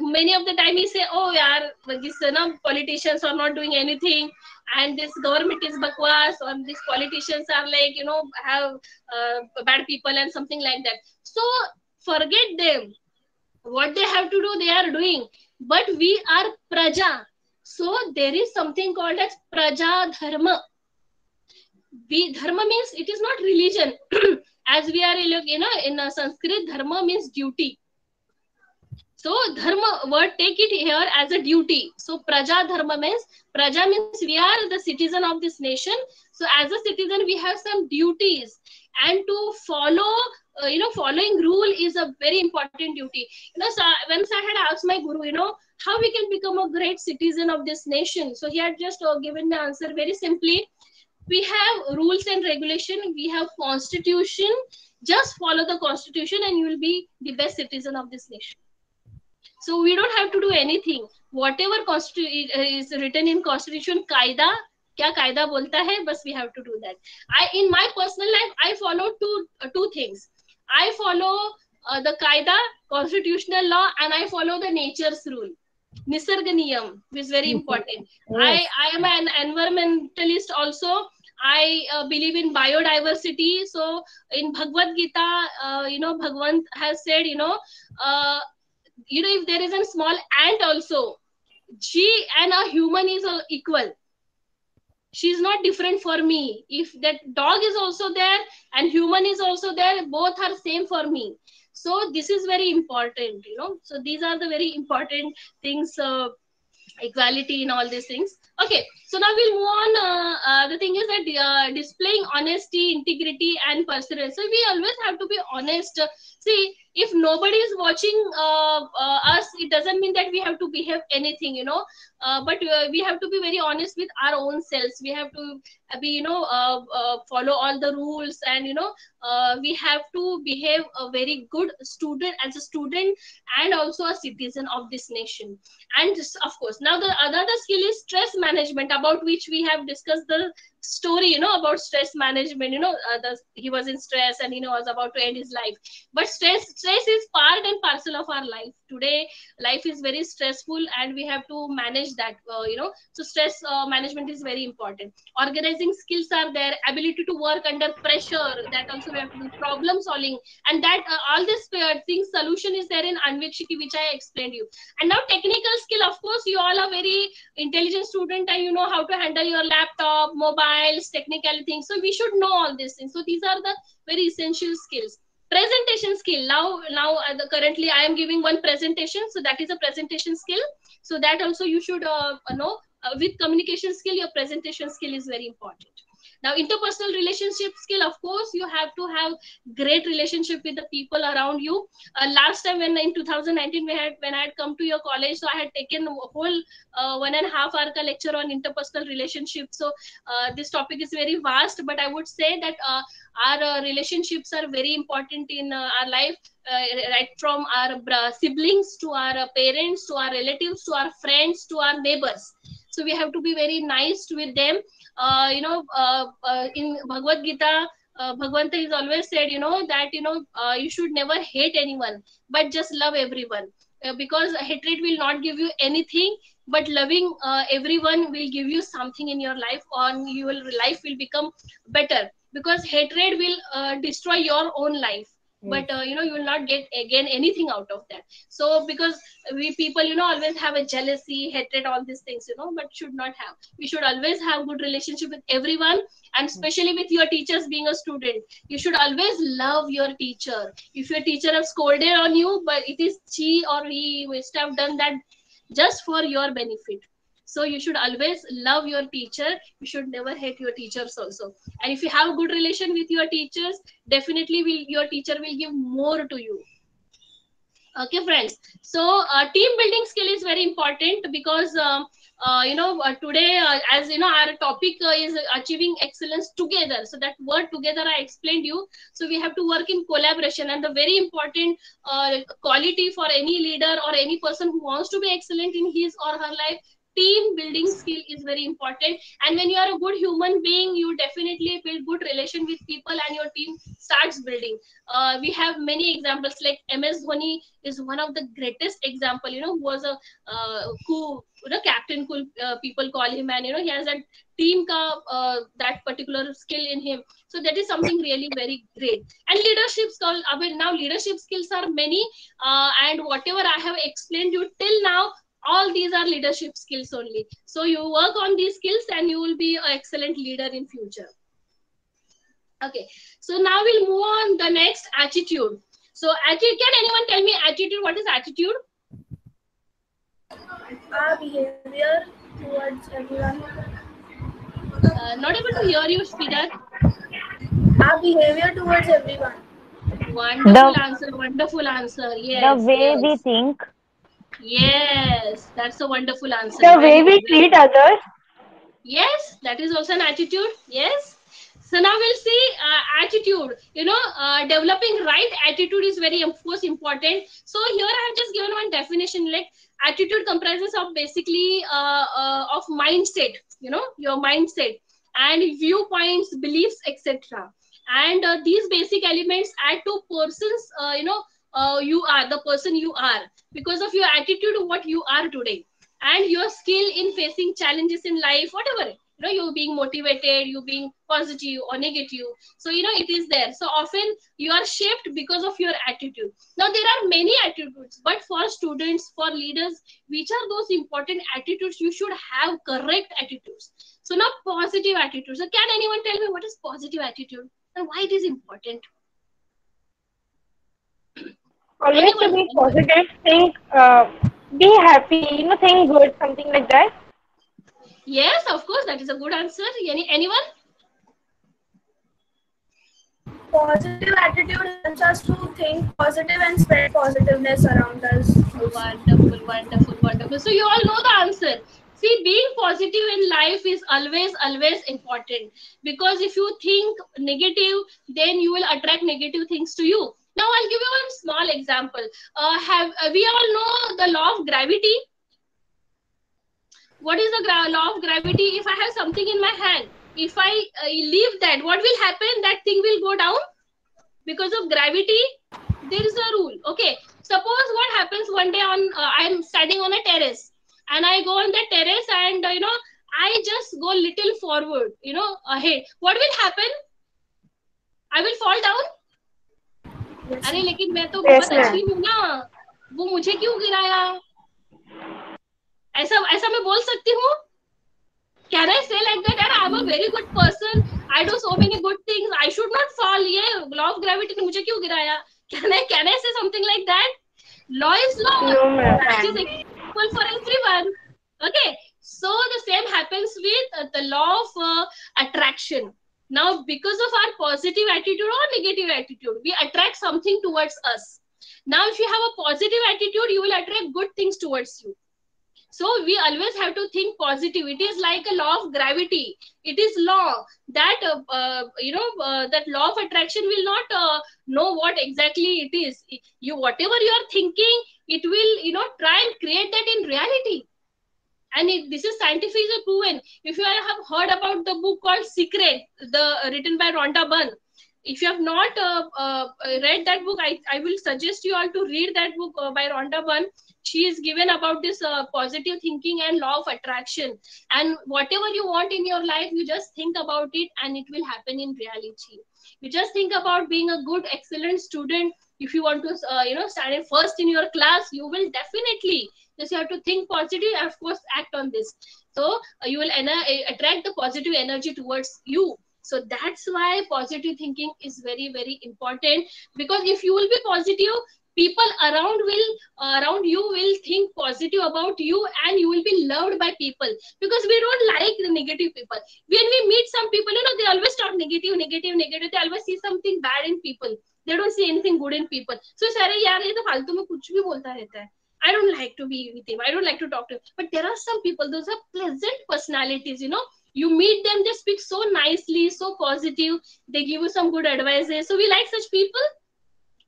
many of the time we say, oh yaar, this politicians are not doing anything, and this government is bakwas, or these politicians are like, you know, have bad people and something like that. So forget them. What they have to do, they are doing. But we are praja. So there is something called as praja dharma. Dharma means, it is not religion. As we are, you know, in Sanskrit, dharma means duty. So dharma word, take it here as a duty. So praja dharma means, praja means we are the citizen of this nation. So as a citizen, we have some duties, and to follow, you know, following rule is a very important duty. You know, so once I had asked my guru, you know, how we can become a great citizen of this nation. So he had just given the answer very simply. We have rules and regulation. We have constitution. Just follow the constitution, and you will be the best citizen of this nation. So we don't have to do anything. Whatever is written in constitution, kaida, kya kaida bolta hai, bas we have to do that. In my personal life, I follow two things. I follow the kaida, constitutional law, and I follow the nature's rule. Nisarga niyam is very important. Yes. I am an environmentalist also. I believe in biodiversity. So in Bhagavad Gita, you know, Bhagwan has said, you know, if there is a small ant also, she and a human is equal. She is not different for me. If that dog is also there and human is also there, both are same for me. So this is very important, you know. So these are the very important things, equality in all these things. Okay, so now we'll move on. The thing is that displaying honesty, integrity, and perseverance. So we always have to be honest. See, if nobody is watching us, it doesn't mean that we have to behave anything, you know. But we have to be very honest with our own selves. We have to be, you know, follow all the rules, and you know, we have to behave a very good student, as a student, and also a citizen of this nation. And of course, now the another skill is stress management, about which we have discussed the story, you know, about stress management. You know, he was in stress and he was about to end his life. But stress is part and parcel of our life. Today life is very stressful, and we have to manage that, you know. So stress management is very important. Organizing skills are there, ability to work under pressure, that also we have to do. Problem solving, and that all this things, solution is there in Anvikshiki, which I explained you. And now technical skill, of course, you all are very intelligent student, and you know how to handle your laptop, mobiles, technical things. So we should know all these things. So these are the very essential skills. Presentation skill, now currently I am giving one presentation, so that is a presentation skill. So that also you should know. With communication skill, your presentation skill is very important. Now interpersonal relationship skill, of course, you have to have great relationship with the people around you. Last time when in 2019 when I had come to your college, so I had taken a whole 1.5 hour lecture on interpersonal relationships. So this topic is very vast, but I would say that our relationships are very important in our life, right from our siblings to our parents to our relatives to our friends to our neighbors. So we have to be very nice with them. You know, in Bhagavad Gita, Bhagavanta has always said, you know, that you should never hate anyone, but just love everyone, because hatred will not give you anything, but loving everyone will give you something in your life, or your life will become better. Because hatred will destroy your own life, but you know, you will not get again anything out of that. So because we people, you know, always have a jealousy, hatred, all these things, you know, but should not have. We should always have good relationship with everyone, and especially with your teachers. Being a student, you should always love your teacher. If your teacher have scolded on you, but it is she or he must have done that just for your benefit. So you should always love your teacher. You should never hate your teachers also. And if you have a good relation with your teachers, definitely your teacher will give more to you. Okay, friends. So team building skill is very important, because you know, today, as you know, our topic is achieving excellence together. So that word together I explained you. So we have to work in collaboration, and the very important quality for any leader or any person who wants to be excellent in his or her life, team building skill is very important. And when you are a good human being, you definitely build good relation with people, and your team starts building. We have many examples, like MS Dhoni is one of the greatest example, you know, who was a captain, cool people call him, and you know, he has that team that particular skill in him. So that is something really very great. And leadership skill, I mean, now leadership skills are many, and whatever I have explained you till now, all these are leadership skills only. So you work on these skills, and you will be an excellent leader in future. Okay, so now we'll move on the next, attitude. So attitude, can anyone tell me attitude? What is attitude? Our behavior towards everyone. Not able to hear you, Sridhar. Our behavior towards everyone. Wonderful answer. Wonderful answer. Yes. The way we think. Yes, that's a wonderful answer. The way we treat others. Yes, that is also an attitude. Yes. So now we'll see attitude. You know, developing right attitude is very most important. So here I have just given one definition. Like, attitude comprises of basically of mindset. You know, your mindset and viewpoints, beliefs, etc. And these basic elements add to person's, you know, you are the person you are because of your attitude, what you are today, and your skill in facing challenges in life, whatever, you know, you being motivated, you being positive or negative. So you know, it is there. So often you are shaped because of your attitude. Now there are many attitudes, but for students, for leaders, which are those important attitudes? You should have correct attitudes. So now positive attitudes. So can anyone tell me what is positive attitude and why it is important? Always to be positive, think, be happy, you know, think good, something like that. Yes, of course, that is a good answer. Anyone? positive attitude helps us to think positive and spread positiveness around us. Wonderful, wonderful, wonderful. So you all know the answer. See, being positive in life is always, always important, because if you think negative, then you will attract negative things to you. Now I'll give you one small example. We all know the law of gravity? What is the law of gravity? If I have something in my hand, if I leave that, what will happen? That thing will go down because of gravity. There is a rule. Okay, suppose what happens one day on I'm standing on a terrace, and I go on the terrace, and I just go little forward, ahead. What will happen? I will fall down. अरे लेकिन मैं तो बहुत अच्छी हूँ ना, वो मुझे क्यों गिराया? ऐसा मैं बोल सकती हूँ? Can I say like that? I'm a very good person. I do so many good things. I should not fall. ये law of gravity ने मुझे क्यों गिराया? Can I say something like that? Law is law. It is equal for everyone. Okay. So the same happens with the law of attraction. Now, because of our positive attitude or negative attitude, we attract something towards us. Now, if you have a positive attitude, you will attract good things towards you. So we always have to think positive. It is like a law of gravity. It is law that that law of attraction will not know what exactly it is. Whatever you are thinking, it will try and create that in reality. And this is scientifically proven. If you have heard about the book called Secret, written by Rhonda Byrne, if you have not read that book, I will suggest you all to read that book by Rhonda Byrne. She is given about this positive thinking and law of attraction. And whatever you want in your life, you just think about it and it will happen in reality. You just think about being a good, excellent student. If you want to, stand first in your class, you will definitely just have to think positive and of course act on this. So you will attract the positive energy towards you. So that's why positive thinking is very, very important, because if you will be positive, people around you will think positive about you, and you will be loved by people, because we don't like the negative people. When we meet some people, they always talk negative. They always see something bad in people. They don't see anything good in people. So सारे यार ये तो फालतू में कुछ भी बोलता रहता है. I don't like to be with him. I don't like to talk to him. But there are some people, those are pleasant personalities, You meet them, they speak so nicely, so positive. They give you some good advices. So we like such people.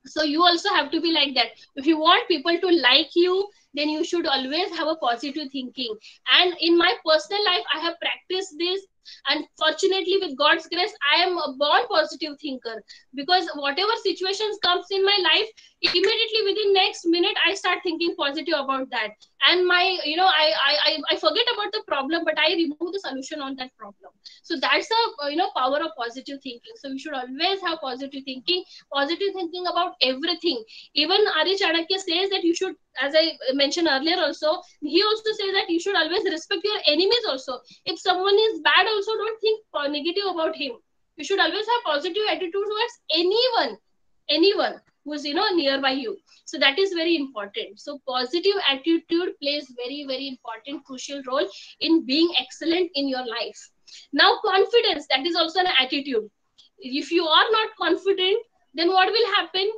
So you also have to be like that. If you want people to like you, then you should always have a positive thinking. And in my personal life, I have practiced this. And fortunately, with God's grace, I am a born positive thinker, because whatever situations comes in my life, immediately within next minute, I start thinking positive about that. And I forget about the problem, but I remove the solution on that problem. So that's the power of positive thinking. So we should always have positive thinking about everything. Even Arya Chanakya says that you should, as I mentioned earlier also, he also says that you should always respect your enemies also. If someone is bad also, don't think negative about him. You should always have positive attitude towards anyone who's nearby you. So that is very important. So positive attitude plays very, very important, crucial role in being excellent in your life. Now confidence, that is also an attitude. If you are not confident, then what will happen?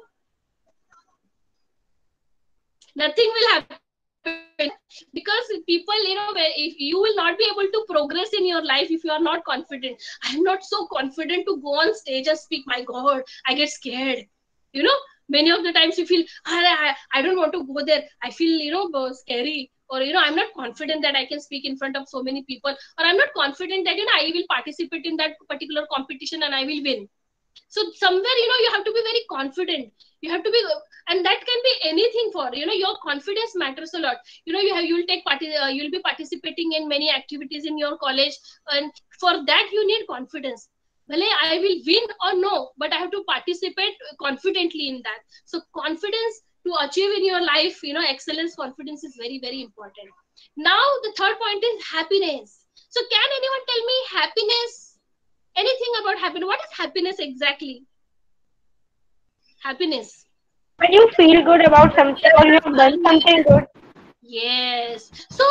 Nothing will happen. Because people, if you will not be able to progress in your life if you are not confident. I'm not so confident to go on stage and speak. My God, I get scared. Many of the times you feel, I don't want to go there. I feel, scary. Or, I'm not confident that I can speak in front of so many people. Or I'm not confident that, I will participate in that particular competition and I will win. So somewhere, you have to be very confident. You have to be, and that can be anything for, your confidence matters a lot. You'll be participating in many activities in your college. And for that, you need confidence. Well, I will win or no, but I have to participate confidently in that. So confidence to achieve in your life, excellence, confidence is very, very important. Now, the third point is happiness. So can anyone tell me happiness? Anything about happiness? What is happiness exactly? Happiness. When you feel good about something or you have done something good. Yes. So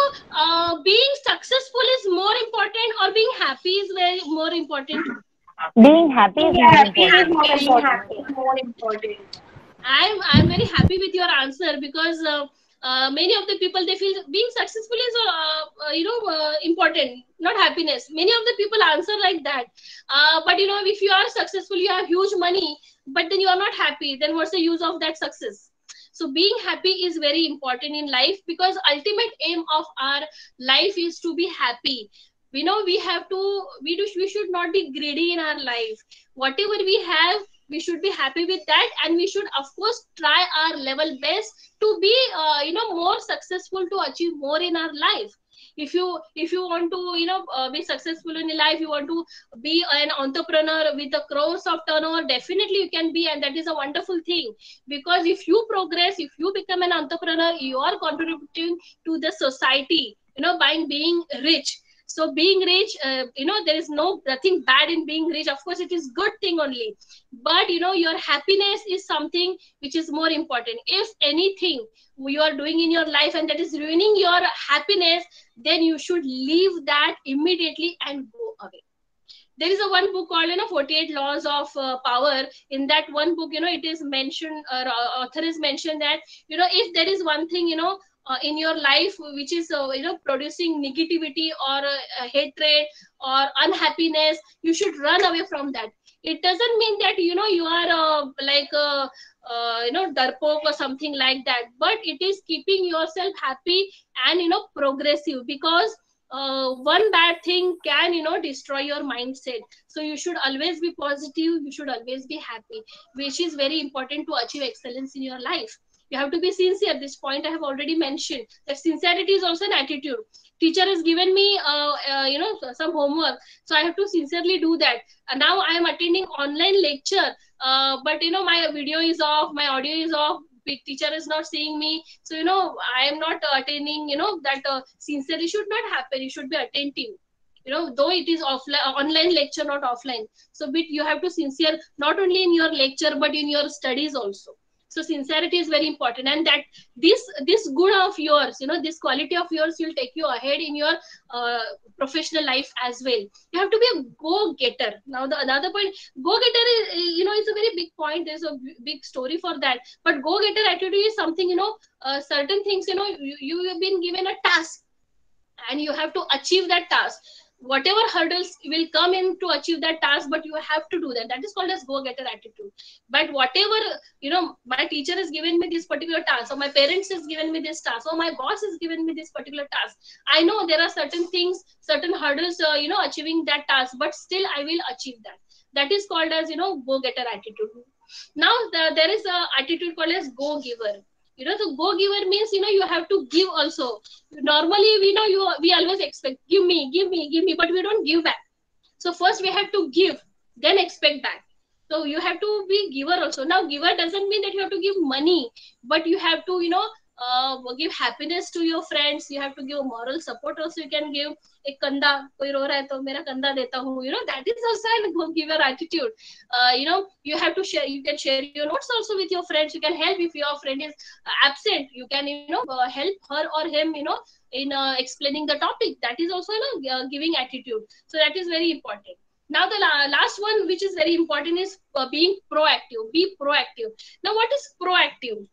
being successful is more important, or being happy is more important? Being happy is more important. I'm very happy with your answer, because many of the people, they feel being successful is important, not happiness. Many of the people answer like that. But if you are successful, you have huge money, but then you are not happy, then what's the use of that success? So being happy is very important in life, because ultimate aim of our life is to be happy. We should not be greedy in our life. Whatever we have, we should be happy with that, and we should of course try our level best to be more successful, to achieve more in our life. If you want to be successful in your life, you want to be an entrepreneur with a crores of turnover, definitely you can be, and that is a wonderful thing. Because if you progress, if you become an entrepreneur, you are contributing to the society, by being rich. So being rich, there is nothing bad in being rich. Of course, it is good thing only. But your happiness is something which is more important. If anything you are doing in your life and that is ruining your happiness, then you should leave that immediately and go away. There is a one book called 48 Laws of Power. In that one book, it is mentioned, author is mentioned that if there is one thing in your life which is producing negativity or hatred or unhappiness, you should run away from that. It doesn't mean that you are like darpok or something like that, but it is keeping yourself happy and progressive, because one bad thing can destroy your mindset. So you should always be positive, you should always be happy, which is very important to achieve excellence in your life. You have to be sincere. This point I have already mentioned, that sincerity is also an attitude. Teacher has given me some homework, so I have to sincerely do that. And now I am attending online lecture, but my video is off, my audio is off, teacher is not seeing me, so I am not attending. That sincerely should not happen. You should be attentive, though it is online lecture, not offline. So you have to sincere not only in your lecture but in your studies also. So sincerity is very important, and that this good of yours, this quality of yours will take you ahead in your professional life as well. You have to be a go-getter. Now the another point, go-getter is it's a very big point. There's a big story for that. But go-getter attitude is something, certain things, you have been given a task and you have to achieve that task. Whatever hurdles will come in to achieve that task, but you have to do that. That is called as go-getter attitude. But whatever, my teacher has given me this particular task, or my parents has given me this task, or my boss has given me this particular task, I know there are certain things, certain hurdles, achieving that task, but still I will achieve that. That is called as go-getter attitude. Now there is a attitude called as go-giver. The go-giver means you have to give also. Normally we always expect, give me, but we don't give back. So first we have to give, then expect back. So you have to be giver also. Now giver doesn't mean that you have to give money, but you have to give happiness to your friends. You have to give moral support also. You can give a kanda, koi ro raha hai to mera kanda deta hu. That is also a go-giver attitude. You have to share. You can share your notes also with your friends. You can help if your friend is absent. You can help her or him in explaining the topic. That is also giving attitude. So that is very important. Now the last one, which is very important, is being proactive. Be proactive. Now what is proactive?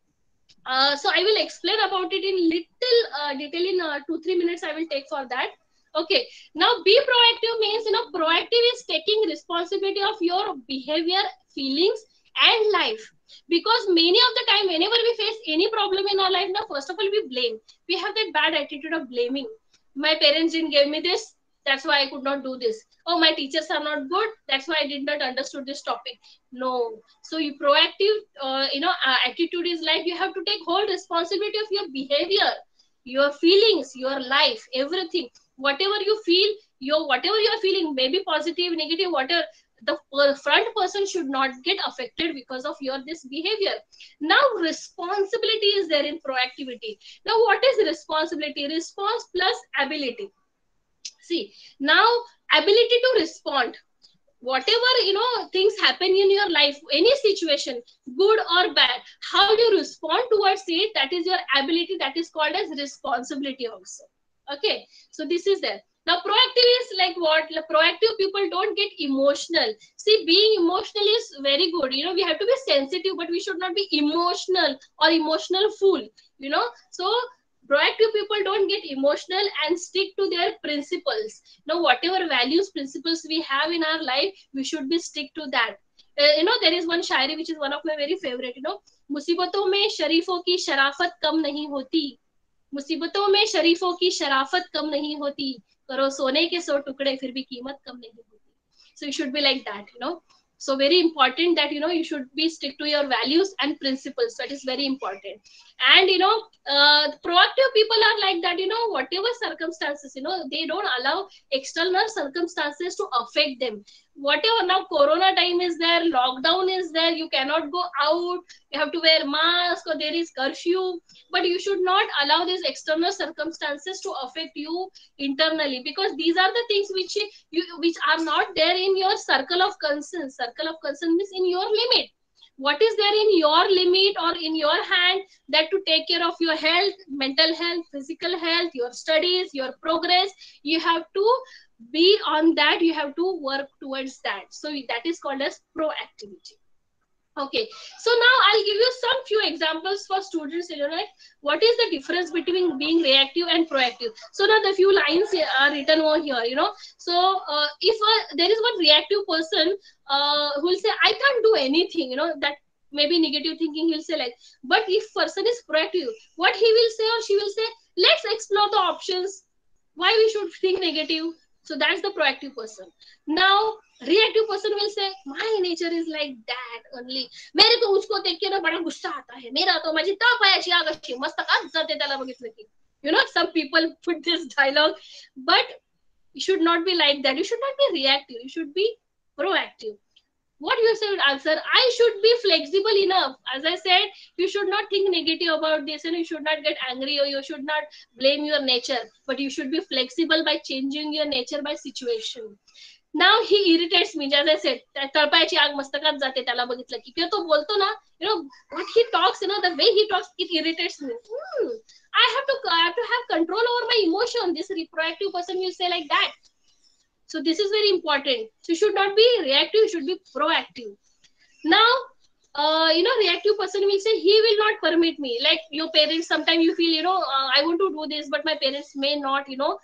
So I will explain about it in little detail in 2-3 minutes. I will take for that. Okay. Now be proactive means proactive is taking responsibility of your behavior, feelings, and life. Because many of the time, whenever we face any problem in our life, now first of all we blame. We have that bad attitude of blaming. My parents didn't give me this, that's why I could not do this. Oh, my teachers are not good, that's why I did not understood this topic. No. So you proactive attitude is like you have to take whole responsibility of your behavior, your feelings, your life, everything. Whatever you feel, whatever you are feeling, maybe positive, negative, whatever, the front person should not get affected because of your this behavior. Now responsibility is there in proactivity. Now what is responsibility? Response plus ability. See, now ability to respond. Whatever things happen in your life, any situation, good or bad, how you respond towards it, that is your ability. That is called as responsibility also. Okay, so this is there. Now, proactive is like what? Proactive people don't get emotional. See, being emotional is very good. You know, we have to be sensitive, but we should not be emotional or emotional fool. You know, so proactive people don't get emotional and stick to their principles. Now, whatever values, principles we have in our life, we should be stick to that. You know, there is one Shayari which is one of my very favorite. You know, मुसीबतों में शरीफों की शराफत कम नहीं होती, मुसीबतों में शरीफों की शराफत कम नहीं होती, करो सोने के 100 टुकड़े फिर भी कीमत कम नहीं होती. So you should be like that, you know. So very important that, you know, you should be stick to your values and principles. That is very important. And, you know, proactive people are like that, you know, whatever circumstances, you know, they don't allow external circumstances to affect them. Whatever, now corona time is there, lockdown is there, you cannot go out, you have to wear mask, or there is curfew, but you should not allow these external circumstances to affect you internally, because these are the things which are not there in your circle of concern. Circle of concern means in your limit. What is there in your limit or in your hand, that to take care of your health, mental health, physical health, your studies, your progress, you have to be on that, you have to work towards that. So that is called as proactivity. Okay, so now I'll give you some few examples for students, you know, like what is the difference between being reactive and proactive. So now the few lines are written over here, you know. So if there is one reactive person who will say, I can't do anything, you know, that maybe negative thinking, he'll say like, but if person is proactive, what he will say or she will say, let's explore the options, why we should think negative. So that's the proactive person. Now, reactive person will say, my nature is like that only. मेरे को उसको देख के ना बड़ा गुस्सा आता है. मेरा तो माझी तापायाची आग अशी मस्तकात जाते त्याला बघितलं की. You know, some people put this dialogue, but you should not be like that. You should not be reactive. You should be proactive. What you should answer, I should be flexible enough. As I said, you should not think negative about this, and you should not get angry, or you should not blame your nature, but you should be flexible by changing your nature by situation. Now he irritates me, as I said, तळपायाची आग मस्तकात जाते त्याला बघितलं की. किंवा तो बोलतो ना, you know, what he talks, you know, the way he talks, it irritates me. I have to have control over my emotion. This proactive person will say like that. So this is very important. So you should not be reactive, you should be proactive. Now, you know, reactive person will say, he will not permit me. Like your parents, sometimes you feel, you know, I want to do this, but my parents may not, you know,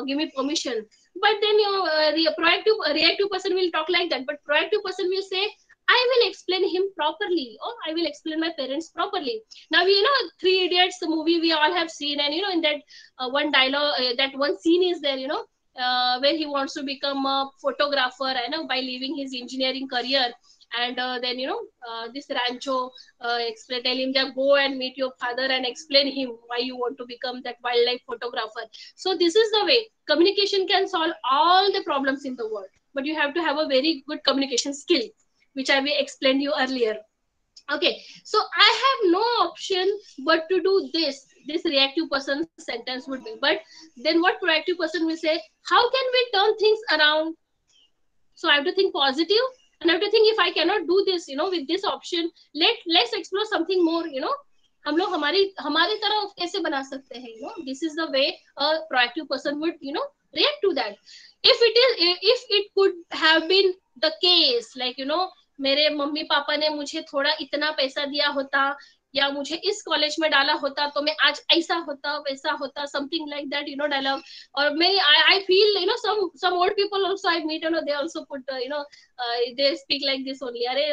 give me permission. But then your reactive person will talk like that. But proactive person will say, I will explain him properly, or I will explain my parents properly. Now, you know, Three Idiots, the movie we all have seen, and, you know, in that one dialogue, that one scene is there, you know, where he wants to become a photographer, you know, by leaving his engineering career. And then, you know, this Rancho tell him that go and meet your father and explain him why you want to become that wildlife photographer. So this is the way communication can solve all the problems in the world. But you have to have a very good communication skill, which I will explain you earlier. Okay, so I have no option but to do this. This reactive person sentence would be. But then what proactive person will say, how can we turn things around? So I have to think positive, and I have to think, if I cannot do this, you know, with this option, let's explore something more, you know. हम लोग हमारी तरह कैसे बना सकते हैं, you know. This is the way a proactive person would, you know, react to that. If it could have been the case, like, you know, मेरे mummy papa ने मुझे थोड़ा इतना पैसा दिया होता, या मुझे इस कॉलेज में डाला होता, तो मैं आज ऐसा होता वैसा होता, something like that, you know, dialogue. Or many, I feel, you know, some old people also I meet, you know, they also put, you know, they speak like this only. अरे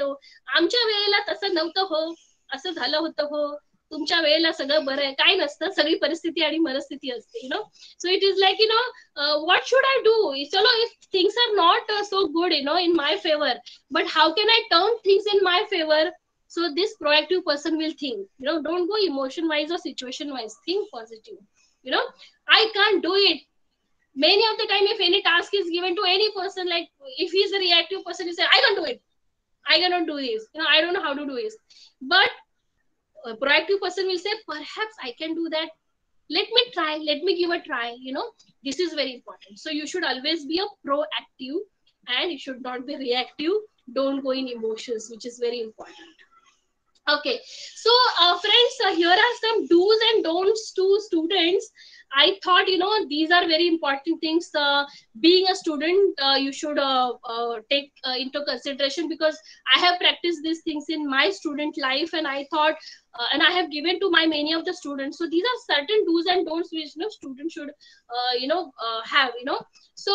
आमच्या वेळेला तसं नव्हतं हो, असं झालं होतं हो, तुमच्या वेळेला सगळं बरं आहे. काय नसतं, सगळी परिस्थिती आणि मनस्थिती असते, you know. So it is like, you know, what should I do? Chalo, if things are not so good, you know, in my favor, but how can I turn things in my favor? So this proactive person will think, you know, don't go emotion wise or situation wise, think positive. You know, I can't do it. Many of the time, if any task is given to any person, like if he's a reactive person, he say, I can't do it, I cannot do this, you know, I don't know how to do this. But a proactive person will say, perhaps I can do that, let me try, let me give a try, you know. This is very important. So you should always be a proactive, and you should not be reactive. Don't go in emotions, which is very important. Okay, so friends, here are some do's and don'ts to students. I thought, these are very important things. Being a student, you should take into consideration, because I have practiced these things in my student life, and I thought, and I have given to my many of the students. So these are certain do's and don'ts which students should, have. So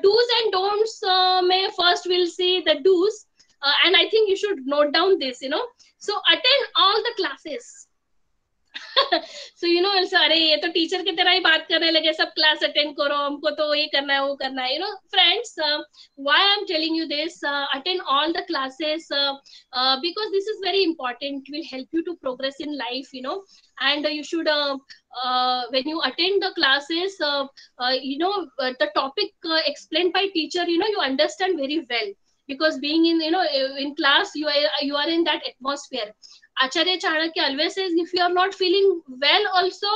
do's and don'ts. May first we'll see the do's, and I think you should note down this. So attend all the classes. So also, अरे ये तो teacher की तरह ही बात करने लगे, सब class attend करो, हमको तो ये करना है वो करना है. Friends, why I'm telling you this, attend all the classes, because this is very important. It will help you to progress in life, and you should when you attend the classes, the topic explained by teacher, you understand very well, because being in in class, you are in that atmosphere. Acharya Chanakya always says, if you are not feeling well also,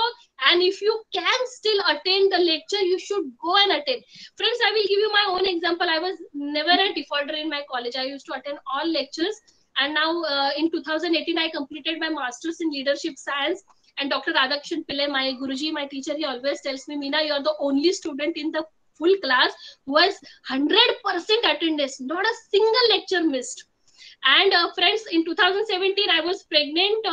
and if you can still attend the lecture, you should go and attend. Friends, I will give you my own example. I was never a defaulter in my college. I used to attend all lectures, and now in 2018 I completed my master's in leadership science. And Dr. Radhakrishnan Pillai, my Guruji, my teacher, he always tells me, Meena, you are the only student in the full class who has 100% attendance, not a single lecture missed. And friends, in 2017 I was pregnant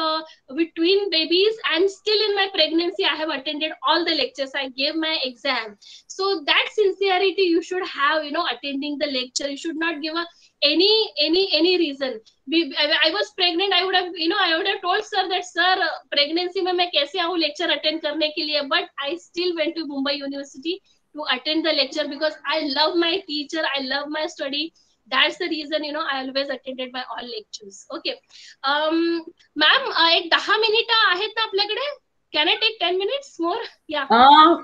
with twin babies, and still in my pregnancy I have attended all the lectures. I gave my exam. So that sincerity you should have, attending the lecture. You should not give any reason. I was pregnant, I would have told sir that, sir, pregnancy mein main kaise aau lecture attend karne ke liye, but I still went to Mumbai University to attend the lecture, because I love my teacher, I love my study. That's the reason, I always attended my all lectures. Okay. Ma'am, एक 10 minutes आहेत ना आपल्याकडे? Can I take 10 minutes more? Yeah.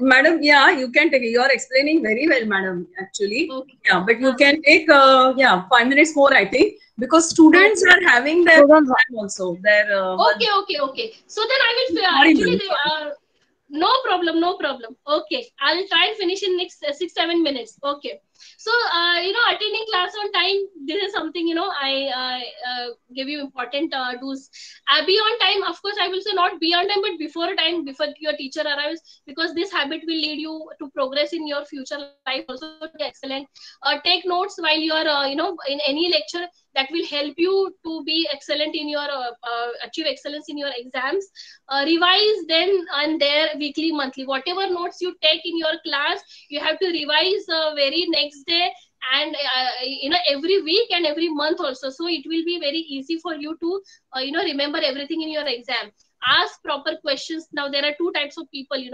Madam, yeah, you can take it. You are explaining very well, madam, actually. Okay. Yeah, but you can take, 5 minutes more, I think, because students are having their time also. Okay. So then I will, no problem. Okay, I'll try and finish in next 6-7 minutes. Okay. So, attending class on time, this is something, I give you important do's. Be on time, of course, I will say not be on time, but before time, before your teacher arrives, because this habit will lead you to progress in your future life, also to be excellent. Take notes while you are, in any lecture. That will help you to be excellent in your, achieve excellence in your exams. Revise then and there, weekly, monthly. Whatever notes you take in your class, you have to revise very next day, and every week and every month also. So it will be very easy for you to remember everything in your exam. Ask proper questions. Now there are 2 types of people,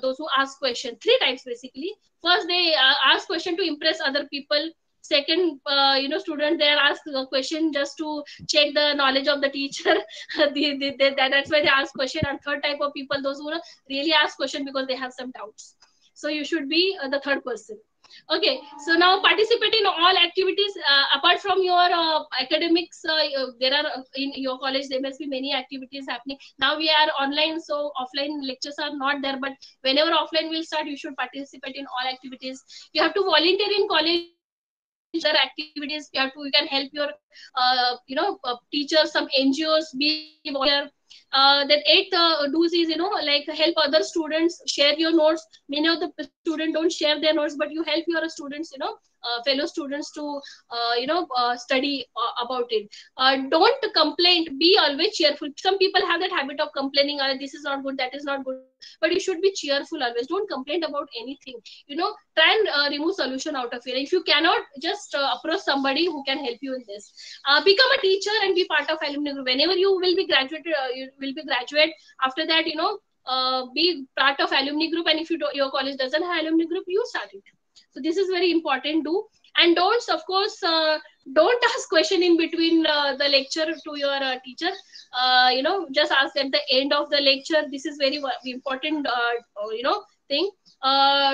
those who ask questions. 3 types basically. First, they ask question to impress other people. Second, student, they ask a question just to check the knowledge of the teacher. That's why they ask question. And third type of people, those who really ask question because they have some doubts. So you should be the third person. Okay, so now participate in all activities apart from your academics. There are in your college, there must be many activities happening. Now we are online, so offline lectures are not there, but whenever offline will start, you should participate in all activities. You have to volunteer in college activities. You can help your teachers, some NGOs, be volunteer. That 8th do's is, like help other students, share your notes. Many of the students don't share their notes, but you help your students, fellow students to study about it. Don't complain, be always cheerful. Some people have that habit of complaining, this is not good, that is not good, but you should be cheerful always. Don't complain about anything. Try and remove solution out of it. If you cannot, just approach somebody who can help you in this. Become a teacher and be part of alumni group. Whenever you will be graduated, after that, be part of alumni group. And if your college doesn't have alumni group, you start it. So this is very important too. And don'ts, of course, don't ask question in between the lecture to your teacher. Just ask at the end of the lecture. This is very important, thing.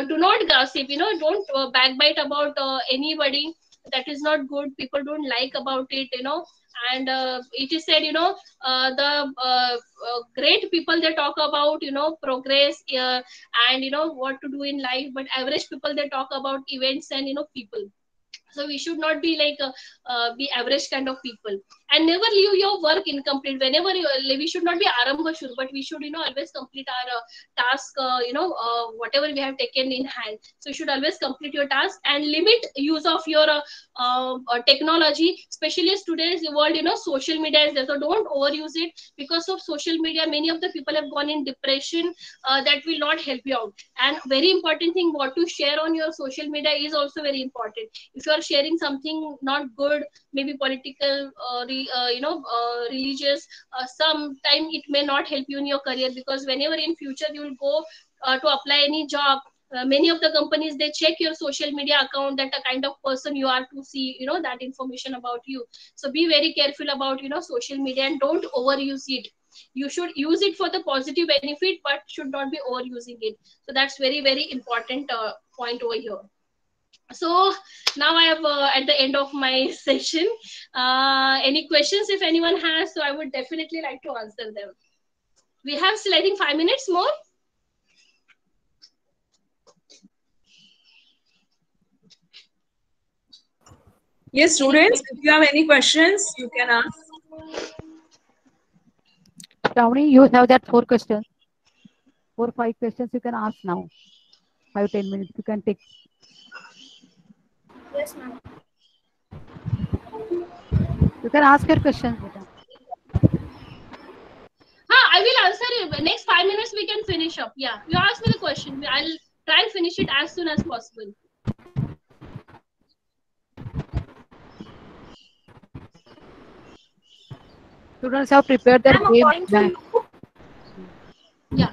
Do not gossip, don't backbite about anybody. That is not good. People don't like about it, and it is said, the great people, they talk about, progress and, what to do in life, but average people, they talk about events and, people. So we should not be like be average kind of people, and never leave your work incomplete. Whenever we should not be arambashur, but we should always complete our task, whatever we have taken in hand. So you should always complete your task and limit use of your technology, especially today's world. Social media is there, so don't overuse it. Because of social media, many of the people have gone in depression. That will not help you out. And very important thing, what to share on your social media is also very important. If you are sharing something not good, maybe political, religious, sometime it may not help you in your career. Because whenever in future you will go to apply any job, many of the companies, they check your social media account, that a kind of person you are, to see that information about you. So be very careful about social media, and don't overuse it. You should use it for the positive benefit, but should not be overusing it. So that's very, very important point over here. So now I have at the end of my session. Any questions if anyone has? So I would definitely like to answer them. We have still, I think, 5 minutes more. Yes, students, if you have any questions, you can ask. Shravani, you have that 4 questions. 4 or 5 questions you can ask now. 5-10 minutes you can take. Yes, ma'am. You can ask your questions. I will answer it. Next 5 minutes we can finish up. Yeah, you ask me the question. I'll try and finish it as soon as possible. Students have prepared their game. Yeah.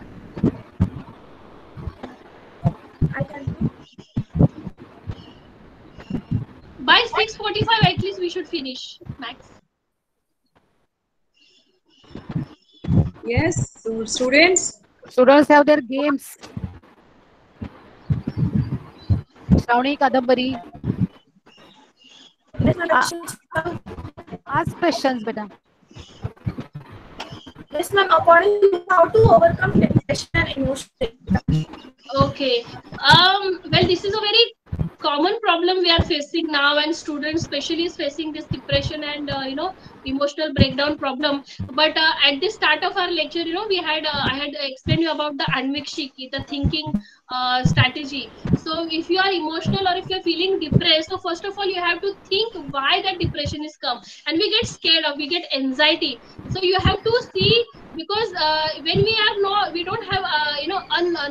I can. By 6:45 at least we should finish, max. Yes, students. Students have their games. Shravani, Kadambari. Ask questions, beta. Yes, ma'am. According to how to overcome depression and emotion. Okay. Well, this is a very common problem we are facing now, and students especially is facing this depression and emotional breakdown problem. But at the start of our lecture, we had I had explained you about the Anvikshiki, the thinking strategy. So if you are emotional or if you're feeling depressed, so first of all you have to think why that depression is come, and we get scared of, we get anxiety. So you have to see, because when we don't have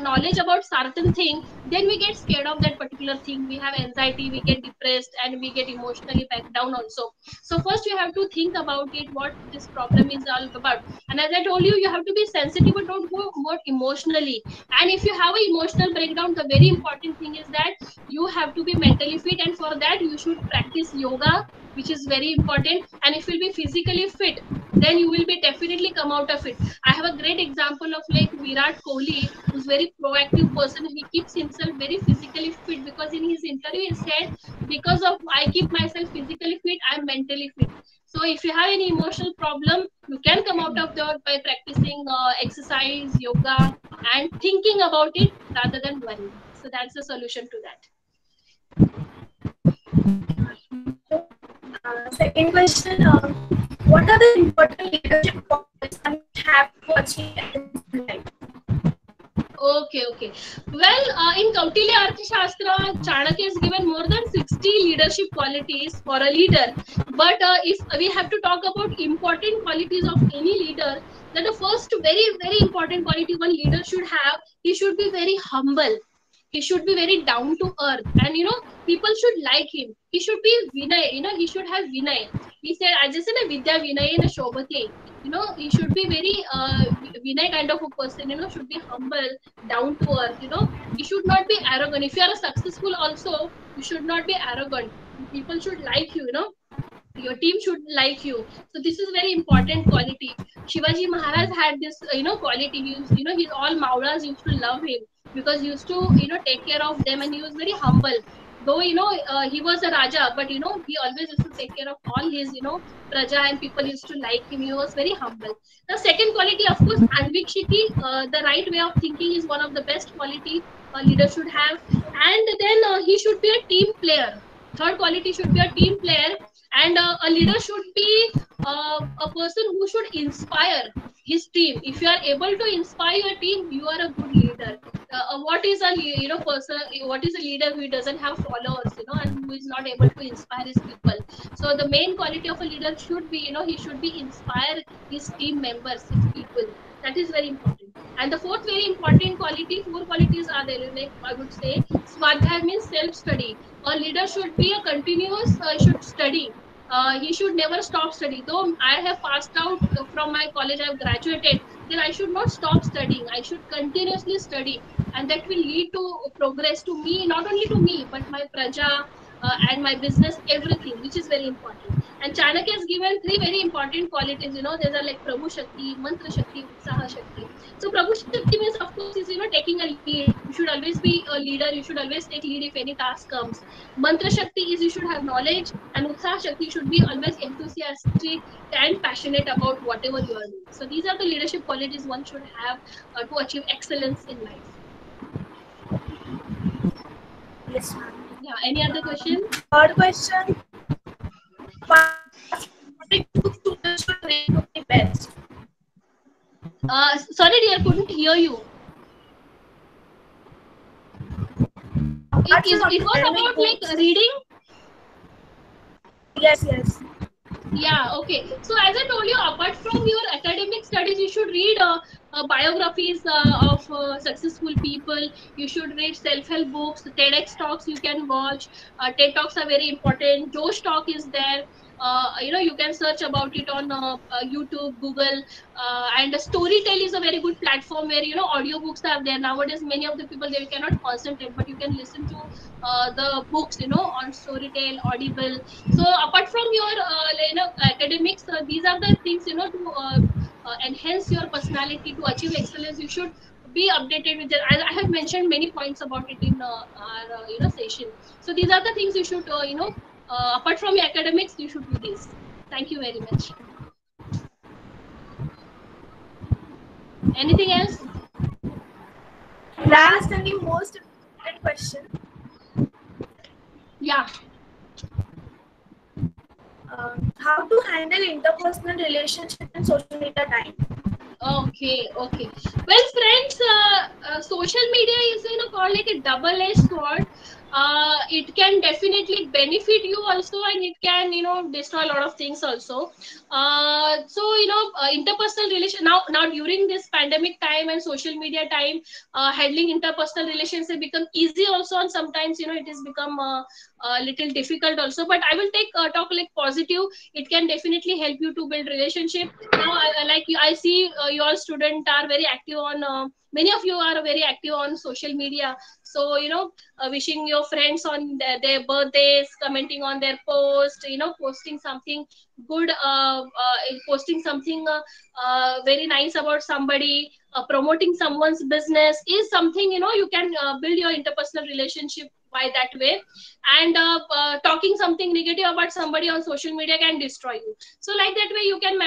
knowledge about certain thing, then we get scared of that particular thing. We have anxiety, we get depressed, and we get emotionally back down also. So first you have to think about it, what this problem is all about. And as I told you, you have to be sensitive, but don't go more emotionally. And if you have an emotional breakdown, the very important thing is that you have to be mentally fit, and for that you should practice yoga, which is very important. And if you'll be physically fit, then you will be definitely come out of it. I have a great example of like Virat Kohli, who's very proactive person. He keeps himself very physically fit, because in his interview he said, because of I keep myself physically fit, I'm mentally fit. So if you have any emotional problem, you can come out of that by practicing exercise, yoga, and thinking about it rather than worrying. So that's the solution to that. Second question, what are the important leadership qualities one have to achieve in life? Okay. Well, in Kautilya Arthashastra, Chanakya is given more than 60 leadership qualities for a leader. But if we have to talk about important qualities of any leader, then the first very, very important quality one leader should have, he should be very humble. He should be very down to earth, and people should like him. He should be Vinay, he should have Vinay. He said, I just said Vidya Vinay and Shobhate. He should be very Vinay kind of a person, should be humble, down to earth, he should not be arrogant. If you are a successful also, you should not be arrogant. People should like you, your team should like you. So this is very important quality. Shivaji Maharaj had this, quality. His all Maulas used to love him, because he used to, take care of them, and he was very humble. Though, he was a Raja, but, he always used to take care of all his, Praja, and people used to like him. He was very humble. The second quality, of course, Anvikshiki, the right way of thinking is one of the best quality a leader should have. And then he should be a team player. Third quality should be a team player, and a leader should be a person who should inspire his team. If you are able to inspire your team, you are a good leader. What is a person? What is a leader who doesn't have followers, and who is not able to inspire his people? So the main quality of a leader should be, he should be inspire his team members, his people. That is very important. And the fourth very important quality, 4 qualities are there. Like I would say, Swadhyay means self-study. A leader should be a continuous, should study. He should never stop studying. Though I have passed out from my college, I have graduated, then I should not stop studying. I should continuously study, and that will lead to progress to me, not only to me, but my praja and my business, everything, which is very important. And Chanakya has given 3 very important qualities. These are like Prabhu Shakti, Mantra Shakti, Utsaha Shakti. So Prabhu Shakti means, of course, is taking a lead. You should always be a leader. You should always take lead if any task comes. Mantra Shakti is you should have knowledge, and Utsaha Shakti should be always enthusiastic and passionate about whatever you are doing. So these are the leadership qualities one should have to achieve excellence in life. Yes, ma'am. Yeah. Any other question? Third question. Students should rate to be best. Sorry, dear, couldn't hear you. It was about like reading. Yes. Yeah, okay. So as I told you, apart from your academic studies, you should read biographies of successful people. You should read self-help books, TEDx talks you can watch. TED talks are very important. Josh Talk is there. You can search about it on YouTube, Google, and Storytel is a very good platform where audiobooks are there. Nowadays, many of the people, they cannot concentrate, but you can listen to the books on Storytel, Audible. So apart from your academics, these are the things to enhance your personality, to achieve excellence. You should be updated with it. I have mentioned many points about it in our session. So these are the things you should apart from your academics, you should do this. Thank you very much. Anything else? Last and the most important question. Yeah. How to handle interpersonal relationship in social media time? Okay. Well, friends, social media is called like a double-edged sword. It can definitely benefit you also, and it can destroy a lot of things also. So interpersonal relation now during this pandemic time and social media time, handling interpersonal relations has become easy also, and sometimes it has become a little difficult also. But I will talk like positive. It can definitely help you to build relationship. Now I see you all students are very active on many of you are very active on social media. So wishing your friends on their birthdays, commenting on their post, posting something good, posting something very nice about somebody, promoting someone's business is something you can build your interpersonal relationship by that way. And talking something negative about somebody on social media can destroy you. So like that way you can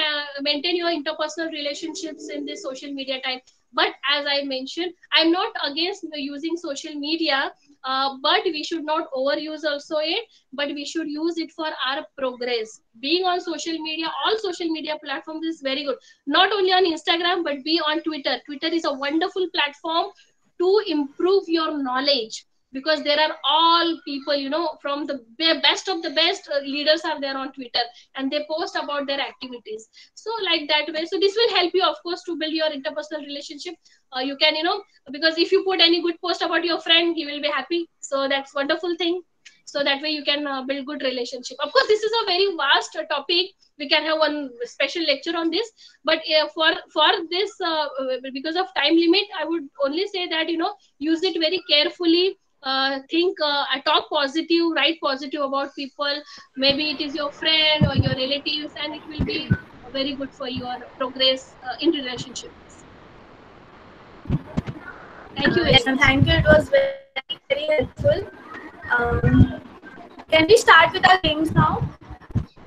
maintain your interpersonal relationships in this social media time. But as I mentioned, I'm not against using social media, but we should not overuse also it, but we should use it for our progress. Being on social media, all social media platforms is very good. Not only on Instagram, but be on Twitter. Twitter is a wonderful platform to improve your knowledge, because there are all people, from the best of the best leaders are there on Twitter, and they post about their activities. So like that way, so this will help you, of course, to build your interpersonal relationship. You can, because if you put any good post about your friend, he will be happy. So that's wonderful thing. So that way you can build good relationship. Of course, this is a very vast topic. We can have one special lecture on this, but for this, because of time limit, I would only say that use it very carefully. Think, talk positive, write positive about people. Maybe it is your friend or your relatives, and it will be very good for your progress in relationships. Thank you. Yes, thank you. It was very, very helpful. Can we start with our games now?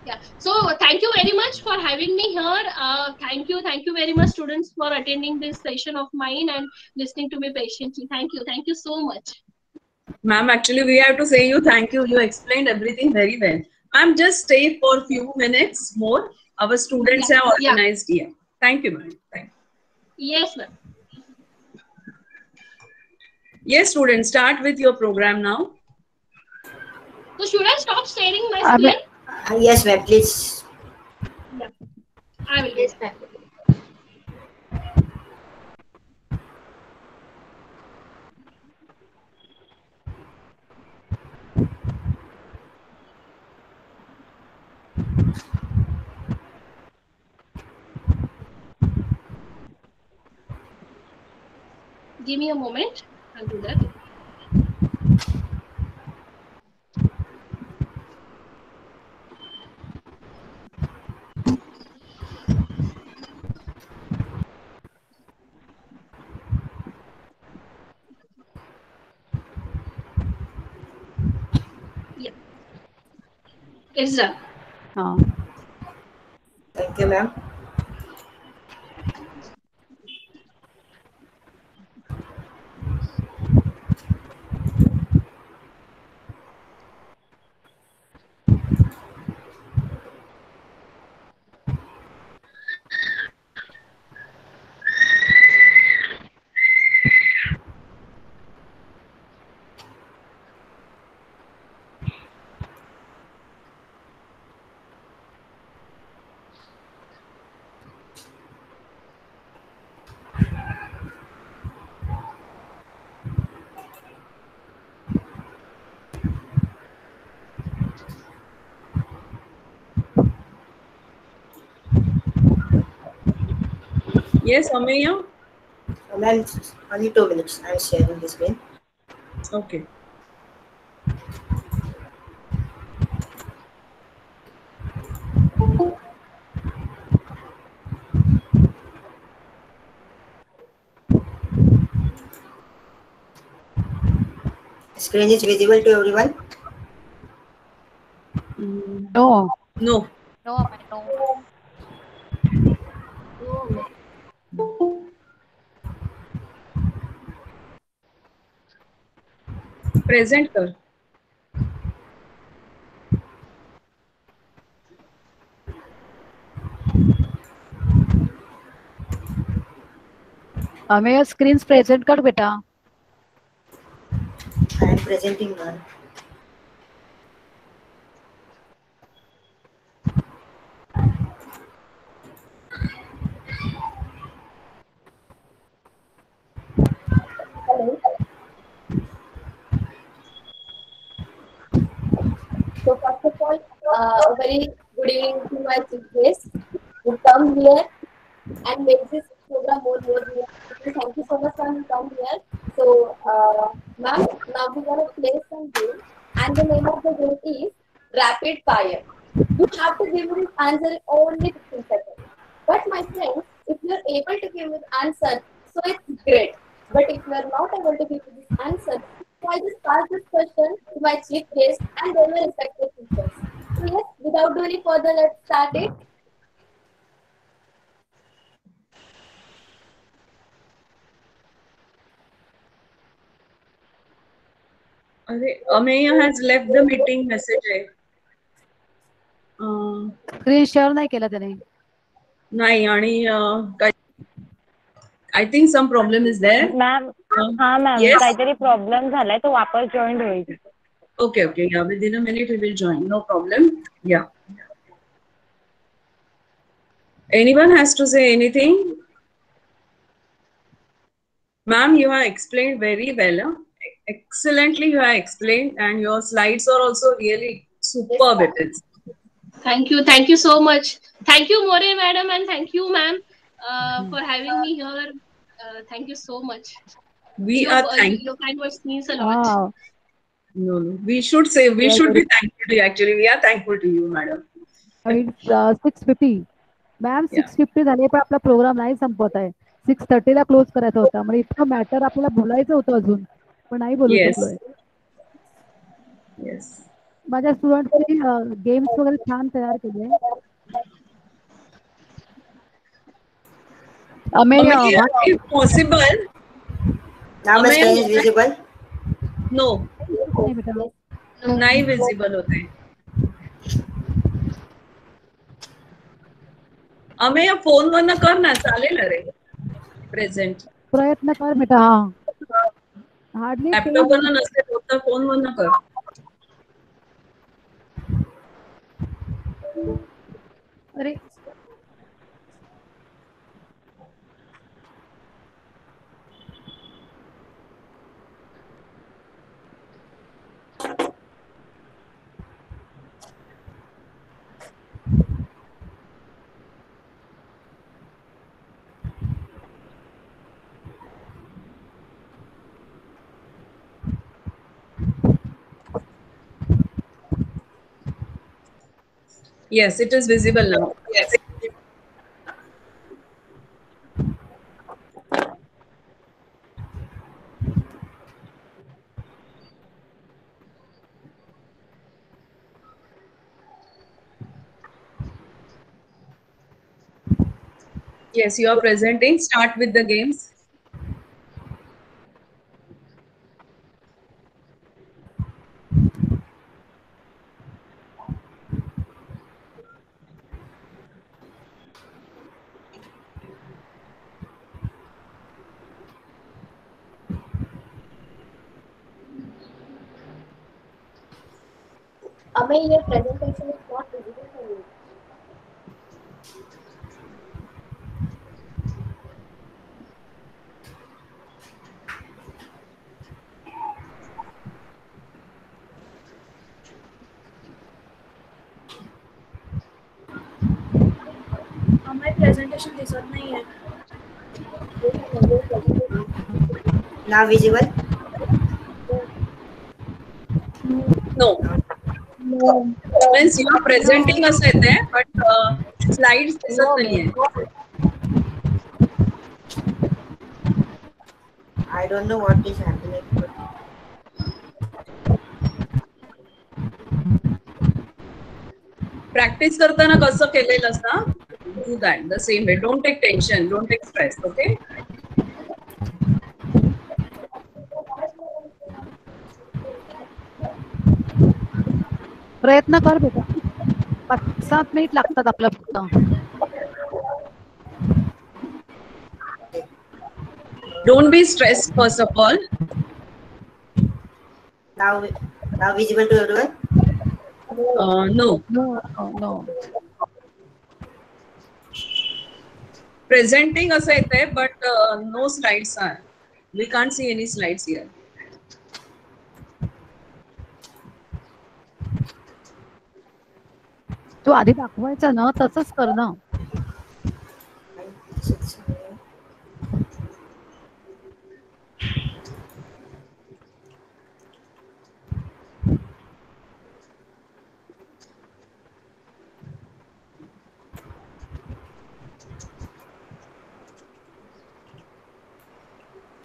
Yeah. So thank you very much for having me here. Thank you very much, students, for attending this session of mine and listening to me patiently. Thank you so much. Ma'am, actually, we have to say you thank you. You explained everything very well. Ma'am, just stay for a few minutes more. Our students have organized here. Thank you, ma'am. Thank you. Yes, ma'am. Yes, students, start with your program now. So should I stop sharing my screen? Yes, ma'am, please. Yeah. I will. Yes, ma'am. Give me a moment. I'll do that. Yeah. It's done. Thank you, ma'am. Yes, Ameya? Ma'am, only 2 minutes. I'm sharing this screen. Okay. Screen is visible to everyone? No. No. No, no. Present कर. हमें screen present कर बेटा. I am presenting now. Hello. So first of all, a very good evening to my chief guests who come here and make this program more real. Thank you so much for coming here. So, ma'am, now we're gonna play some game, and the name of the game is rapid fire. You have to give me this answer in only 15 seconds. But my friends, if you're able to give me the answer, so it's great. But if you're not able to give me this answer, so I just pass this question to my chief guest and then my respective teachers. So yes, without doing any further, let's start it. Ameya has left the meeting message. Screen share नाही केला त्याने. नाही आणि I think some problem is there. Ma'am, हाँ ma'am, Yes. काहीतरी problem झालाय तो वापस join होईल. Okay, okay. Yeah, within a minute he will join. No problem. Yeah. Anyone has to say anything? Ma'am, you have explained very well. Huh? Excellently you have explained, and your slides are also really superb. It is. Thank you so much. Thank you, More madam, and thank you, ma'am, for having me here. Thank you so much. Your kind words means a lot. Wow. No, we should say we should be thankful to you. Actually, we are thankful to you, madam. It's 6:50. Ma'am 6:50 झाले पण आपला programme नाही संपत आहे. 6:30 ला close करायचा होता. म्हणजे इतकं matter आपल्याला बोलायचं होतं अजून पण नाही बोलू शकलोय. माझ्या स्टुडंटनी गेम्स वगैरे छान तयार केले. If possible. Now my screen is visible? No. नाही बेटा. नाही विजिबल होते. अमेय फोन वरनं कर ना, चालेल रे प्रेझेंट. प्रयत्न कर बेटा. हार्डली लॅपटॉप वरनं नसेल होत तर फोन वरनं कर. अरे Yes, it is visible now. Yes. Yes, you are presenting. Start with the games. Amay, your presentation is not visible for you. आम्हाला प्रेझेंटेशन दिसत नाहीये. Now visible? No. Means you are presenting असं येते, but slides दिसत नाहीये. I don't know what is happening. Practice करताना कसं केलेलं असतं, do that the same way. Don't take tension, don't take stress, okay? प्रयत्न कर बेटा. 5-7 मिनिट लागतात आपल्या फक्त. Don't be stressed first of all. Now visible to everyone? No. No. Presenting असं येते, but no slides are. We can't see any slides here. तू आधी दाखवायचा ना, तसंच कर ना.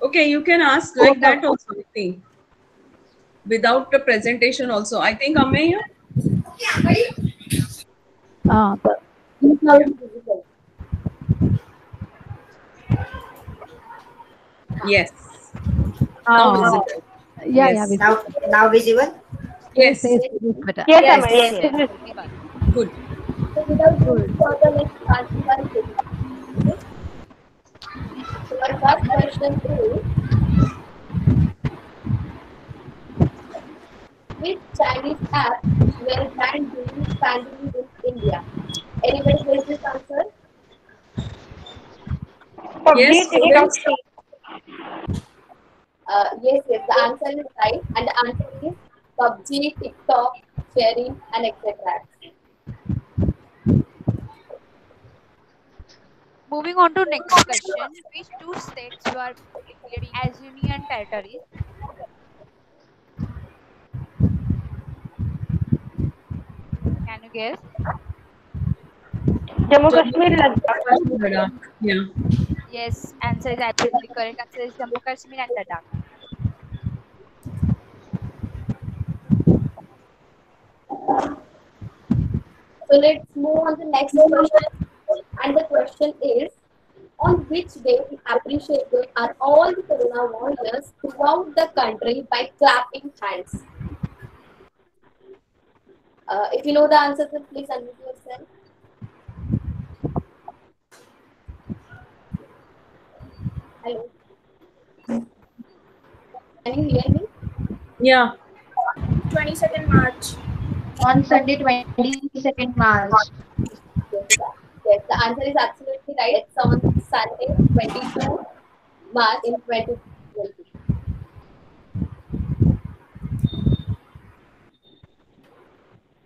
Okay, you can ask like that also, I think. Without the presentation also. I think Ameya? Yes. Now visible. Yeah, yes. visible. Now visible? Yes. Yes. Good. So without going further, let's start with our presentation. So our first question is, which Chinese apps were banned during pandemic in India? Anybody knows this answer? Yes, students. Yes, the answer is right, and the answer is PUBG, TikTok, sharing, and etc. Moving on to next question, which two states were declared as union territories? Can you guess? Jammu Kashmir, Ladakh. Yeah. Yes, answer is absolutely correct. Answer is Jammu Kashmir and Ladakh. So let's move on to the next question. And the question is, on which day we appreciated are all the Corona warriors throughout the country by clapping hands? If you know the answer, then please unmute yourself. Hello. Can you hear me? Yeah. 22nd March. On Sunday, 22nd March. Yes, the answer is absolutely right. It's on Sunday, 22 March in 2020.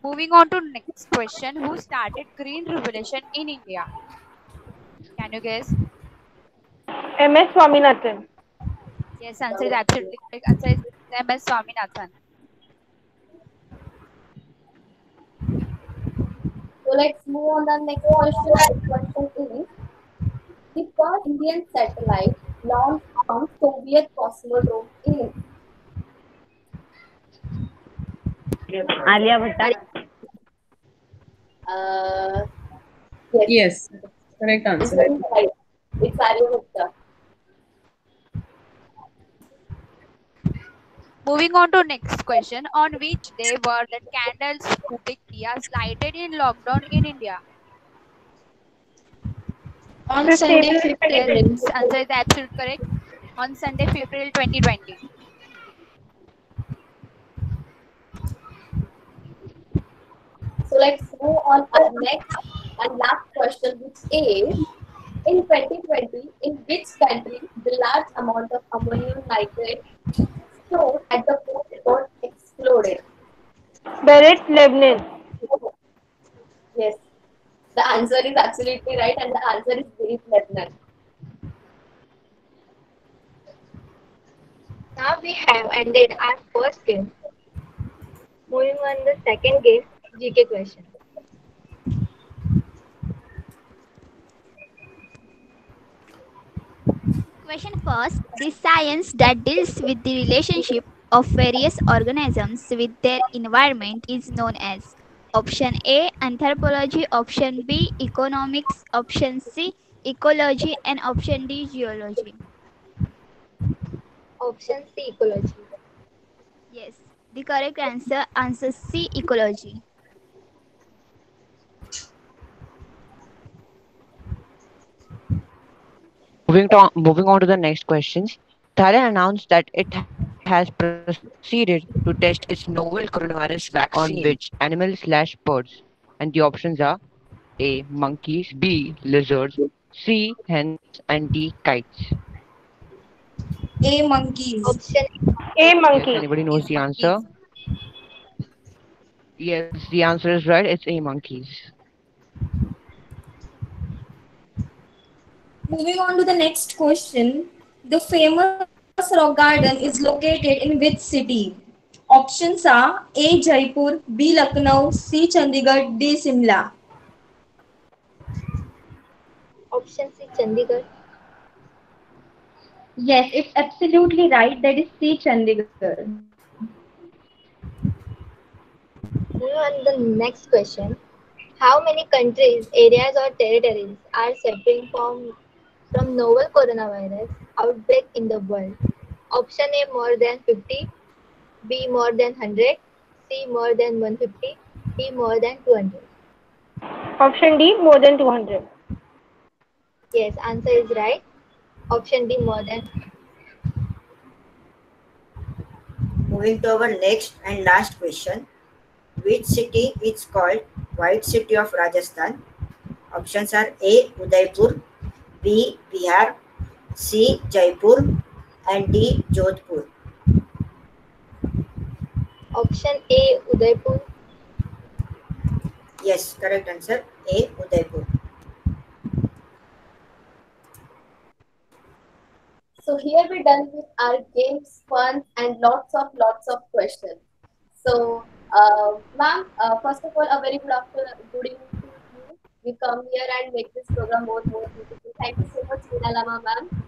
Moving on to next question. Who started Green Revolution in India? Can you guess? MS Swaminathan. Yes, answer is absolutely correct. Answer is MS Swaminathan. So let's move on the next question. The question is, the first Indian satellite launched from Soviet Cosmodrome in Alia Bhatta. Yes. Yes. Correct answer. Right. It's Aryabhatta. Moving on to next question. On which day were the candles Kubik diyas lighted in lockdown in India? On Sunday, 5th Yes, April. answer is absolutely correct. On Sunday, April 2020. So let's move on our next and last question, which is, in 2020, in which country the large amount of ammonium nitrate stored at the port exploded? Beirut, Lebanon. Yes, the answer is absolutely right, and the answer is Beirut, Lebanon. Now we have ended our first game. Moving on the second game, GK question. Question first. The science that deals with the relationship of various organisms with their environment is known as option A, anthropology, option B, economics, option C, ecology, and option D, geology. Option C, ecology. Yes, the correct answer C, ecology. Moving on to the next questions, Thailand announced that it has proceeded to test its novel coronavirus vaccine on which animals/birds, and the options are A. Monkeys, B. Lizards, C. Hens, and D. Kites. A, monkeys. Option A, Yes, monkey. anybody knows the answer? Yes, the answer is right. It's A. Monkeys. Moving on to the next question. The famous rock garden is located in which city? Options are A. Jaipur, B. Lucknow, C. Chandigarh, D. Simla. Option C, Chandigarh. Yes, it's absolutely right. That is C, Chandigarh. Moving on to the next question. How many countries, areas, or territories are suffering from novel coronavirus outbreak in the world? Option A, more than 50, B, more than 100, C, more than 150, D, more than 200. Option D, more than 200. Yes, answer is right. Option D, more than. Moving to our next and last question. Which city is called White City of Rajasthan? Options are A. Udaipur, B. Bihar, C. Jaipur, and D. Jodhpur. Option A, Udaipur. Yes, correct answer A. Udaipur. So here we're done with our games, fun, and lots of questions. So, ma'am, first of all, a very good evening to you. You come here and make this program more beautiful. Thank you so much, Meena Lama, ma'am,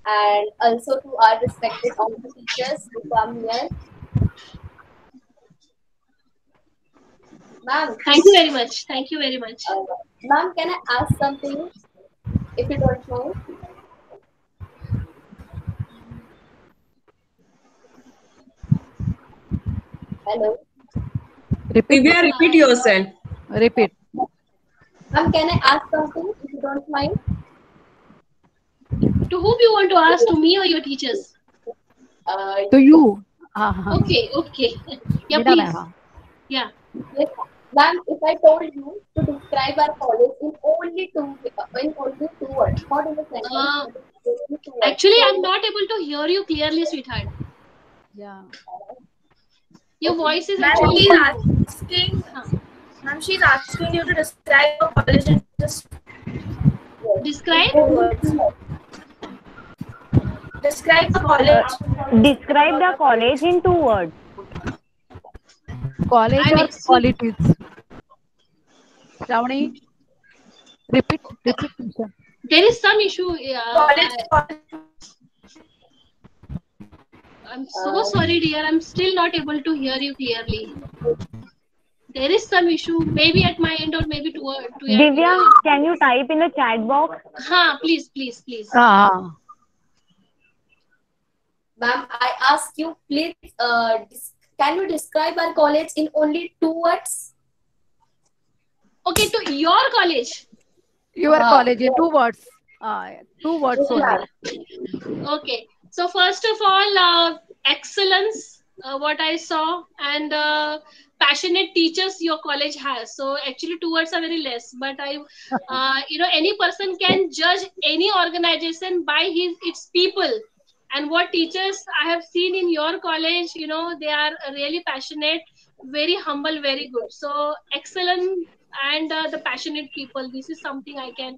and also to our respected all the teachers who come here. Ma'am, Thank you very much. Thank you very much. Ma'am, can I ask something, if you don't mind? Hello. Divya, repeat yourself. Repeat. Ma'am, can I ask something if you don't mind? To whom you want to ask? To me or your teachers? To you. Okay. Yeah, Mira, please. ma'am. Yeah. Yes, ma'am. If I told you to describe our college in only two words, not in a sentence, but in only 2 words. Actually, So, I'm not able to hear you clearly, sweetheart. Yeah. Your voice is Ma'am, actually she's low. asking. Ma'am, she's asking you to describe your college in just Describe? 2 words. Describe the college. Describe the college in 2 words. College I'm or qualities? Shravani, repeat question. There is some issue. I'm so sorry, dear. I'm still not able to hear you clearly. There is some issue, maybe at my end or maybe to your Divya, can you type in the chat box? Please. ma'am, I ask you, please, can you describe our college in only 2 words? Okay, to your college. Your college in 2 words. 2 words only. Okay. So first of all, excellence, what I saw, and passionate teachers your college has. So actually 2 words are very less, but any person can judge any organization by its people. And what teachers I have seen in your college, they are really passionate, very humble, very good. So excellent, and the passionate people. This is something I can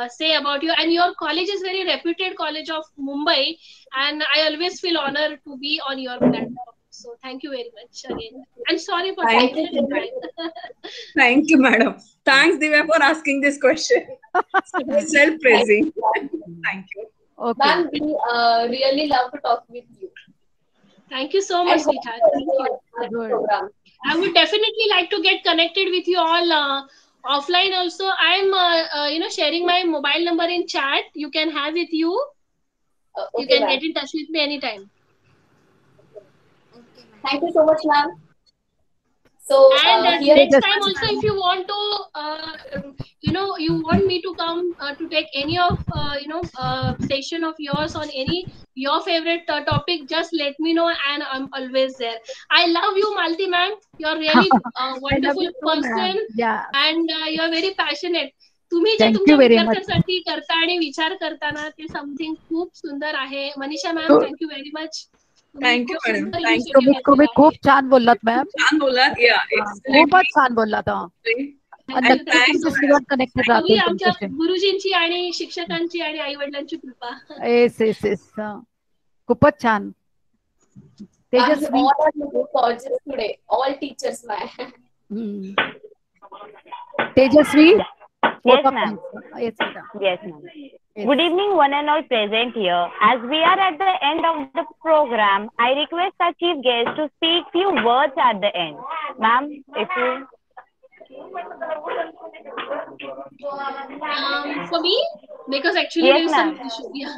say about you. And your college is very reputed college of Mumbai, and I always feel honored to be on your platform. So thank you very much again. And sorry for Thank taking time. Thank you, madam. Thanks, Divya, for asking this question. Self-praising. Thank you. Okay. Ma'am, we really love to talk with you. Thank you so much, sweetheart. Thank you. I would definitely like to get connected with you all offline also. I'm sharing my mobile number in chat. You can have with you. You can get in touch with me anytime. Thank you so much, ma'am. So and next time also, if you want to, you want me to come to take any of session of yours on your favorite topic, just let me know, and I'm always there. I love you, Malti ma'am. You're really a wonderful person, and you're very passionate. तुम्ही जे तुमच्या विद्यार्थ्यांसाठी करता आणि विचार करता ना, ते something खूप सुंदर आहे. Manisha ma'am, thank you very much. Thank you madam. तुम्ही खूप छान बोललात मॅम. छान बोललात. खूपच छान बोललात. कनेक्टेड राहतील आमच्या गुरुजींची आणि शिक्षकांची आणि आई वडिलांची कृपा. येस खूपच छान. तेजस्वी, all teachers, Tejashwi. Yes, ma'am. Yes, ma'am. Good evening, one and all present here. As we are at the end of the program, I request our chief guest to speak few words at the end. Ma'am, if you... For me, because actually yes, there is some issue. Yeah.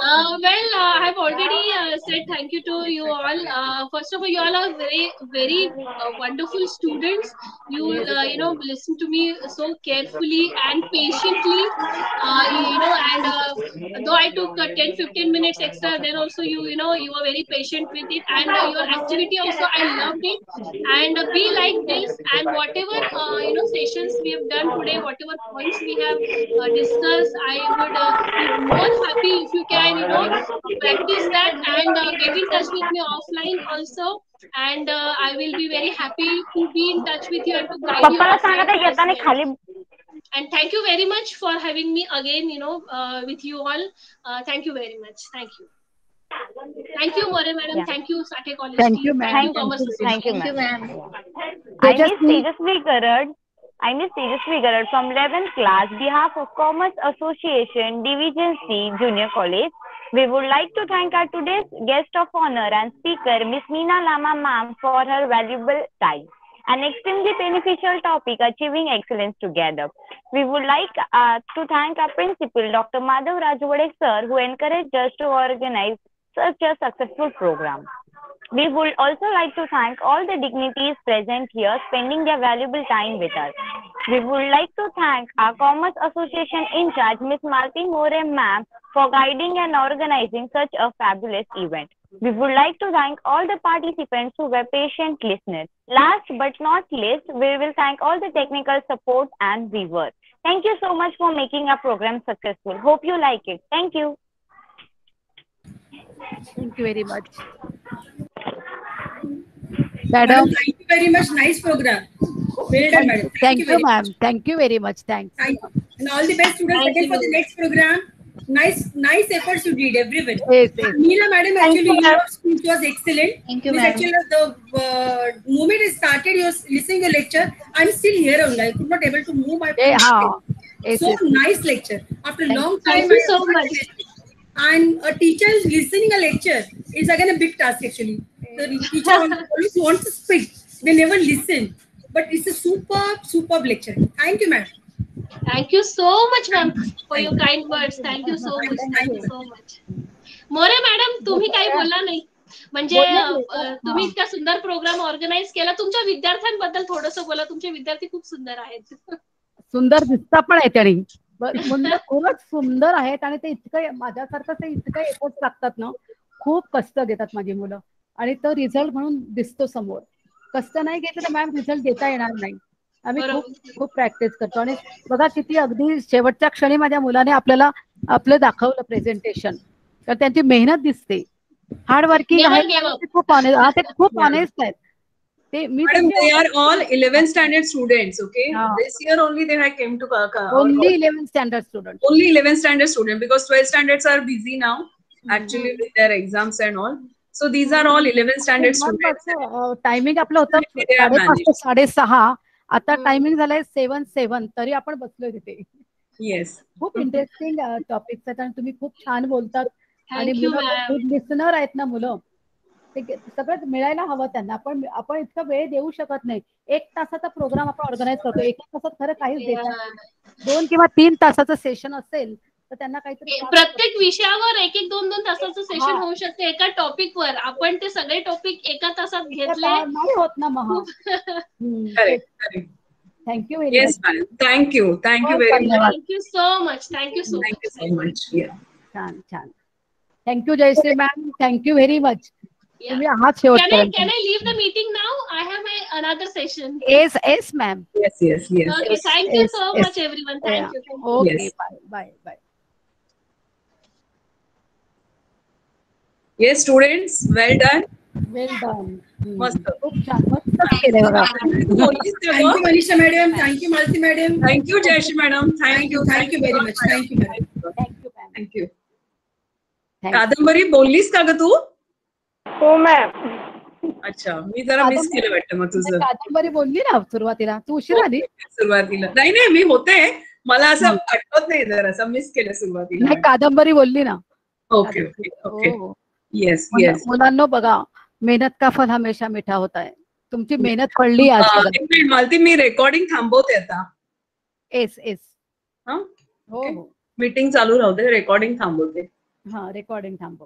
I have already said thank you to you all. First of all, you all are very, very wonderful students. You listen to me so carefully and patiently. And though I took 10-15 minutes extra, then also you were very patient with it, and your activity also I loved it. And be like this, and whatever sessions we have done today, whatever points we have discussed, I would be more happy if you can practice that and get in touch with me offline also, and I will be very happy to be in touch with you and to guide you offline. And thank you very much for having me again with you all. Thank you very much. Thank you. Thank you, More madam. Yeah. Thank you, Sathe College. Thank you, ma'am. Thank you, ma'am. I miss Tejasvi Garad from 11th class, behalf of Commerce Association, Division C, Junior College. We would like to thank our today's guest of honor and speaker, Miss Meena Lama ma'am, for her valuable time. An extremely beneficial topic, achieving excellence together. We would like to thank our principal, Dr. Madhav Rajwade sir, who encouraged us to organize such a successful program. We would also like to thank all the dignitaries present here spending their valuable time with us. We would like to thank our Commerce Association in charge, Ms. Malti More ma'am, for guiding and organizing such a fabulous event. We would like to thank all the participants who were patient listeners. Last but not least, we will thank all the technical support and viewers. Thank you so much for making our program successful. Hope you like it. Thank you. Thank you very much. Madam, thank you very much. Nice program. Well done, madam. Thank you, ma'am. Thank you very much. Thanks. Thank you. And all the best students again for the next program. Nice efforts you did, everyone. Yes. Meena madam, actually your speech was excellent. Thank you, ma'am. Actually, the moment it started, you were listening to lecture. I'm still here only. I could not able to move my. So nice lecture. After a long time. Thank you so much. And a teacher is listening a lecture is again a big task actually. The teacher always wants to speak. They never listen. But it's a superb lecture. Thank you, ma'am. Thank you so much, ma'am, for your kind words. Thank you so much. Thank you so much. More madam, तुम्ही काही बोलला नाही. म्हणजे तुम्ही इतका सुंदर programme organise केला. तुमच्या विद्यार्थ्यांबद्दल थोडंसं बोला. तुमचे विद्यार्थी खूप सुंदर आहेत. सुंदर दिसता पण आहे त्यांनी. म्हणजे खूपच सुंदर आहेत आणि ते इतकं माझ्यासारखं ते इतकं एफर्ट्स लागतात ना. खूप कष्ट घेतात माझी मुलं आणि तो रिझल्ट म्हणून दिसतो समोर. कष्ट नाही घेतलं तर मॅम रिझल्ट देता येणार नाही. आम्ही खूप प्रॅक्टिस करतो आणि बघा किती अगदी शेवटच्या क्षणी माझ्या मुलाने आपल्याला आपलं दाखवलं प्रेझेंटेशन. तर त्यांची मेहनत दिसते. हार्ड वर्किंग आहे. खूप ऑनेस्ट. ते खूप ऑनेस्ट आहेत. Madam, they are all 11th standard students, okay? This year only they have came to only 11th standard students. Only 11th standard students because 12th standards are busy now, actually with their exams and all. So these are all 11th standard students. Timing आपलं होतं 5:30 ते 6:30. आता timing झालंय 7 तरी आपण बसलोय तिथे. Yes. खूप इंटरेस्टिंग टॉपिक्स आहेत आणि तुम्ही खूप छान बोलतात आणि लिसनर आहेत ना मुलं. ते सगळं मिळायला हवं त्यांना. आपण इतका वेळ देऊ शकत नाही. 1 तासाचा प्रोग्राम आपण ऑर्गनाईज करतो. 1 तासात खरं काहीच देत नाही. 2 किंवा 3 तासाचं सेशन असेल तर त्यांना काहीतरी प्रत्येक विषयावर 1-2 तासाचं सेशन होऊ शकते. एका टॉपिक वर आपण ते सगळे टॉपिक एका तासात घेतले नाही होत ना मग. Thank you very much. Thank you very much. Thank you so much. Thank you so much. छान. Thank you Jayashri ma'am. Thank you very much. तुम्ही आहात शेवटपर्यंत. Can I leave the meeting now? I have another session. Yes, ma'am. Yes. Okay, thank you so much, everyone. Thank you. Okay, bye. Yes, students, well done. मस्त. खूप छान. मस्त केलंय बघा. Thank you, Manisha madam. Thank you, Malti madam. Thank you, Jayashree madam. Thank you very much. Thank you, madam. Thank you. कादंबरी बोललीस का ग तू? हो मॅम. अच्छा, मी जरा मिस केलं वाटतं मग तुझं. कादंबरी बोलली ना सुरुवातीला. तू उशीर आली सुरुवातीला. नाही मी होते. मला असं आठवत नाही. जरा असं मिस केलं सुरुवातीला. नाही कादंबरी बोलली ना. ओके. येस. मुलांना बघा, मेहनत का फल हमेशा मीठा होता है. तुमची मेहनत पडली आज. मालती मी रेकॉर्डिंग थांबवते आता. एस. हो. मीटिंग चालू राहू दे. रेकॉर्डिंग थांबवते. रेकॉर्डिंग थांबव.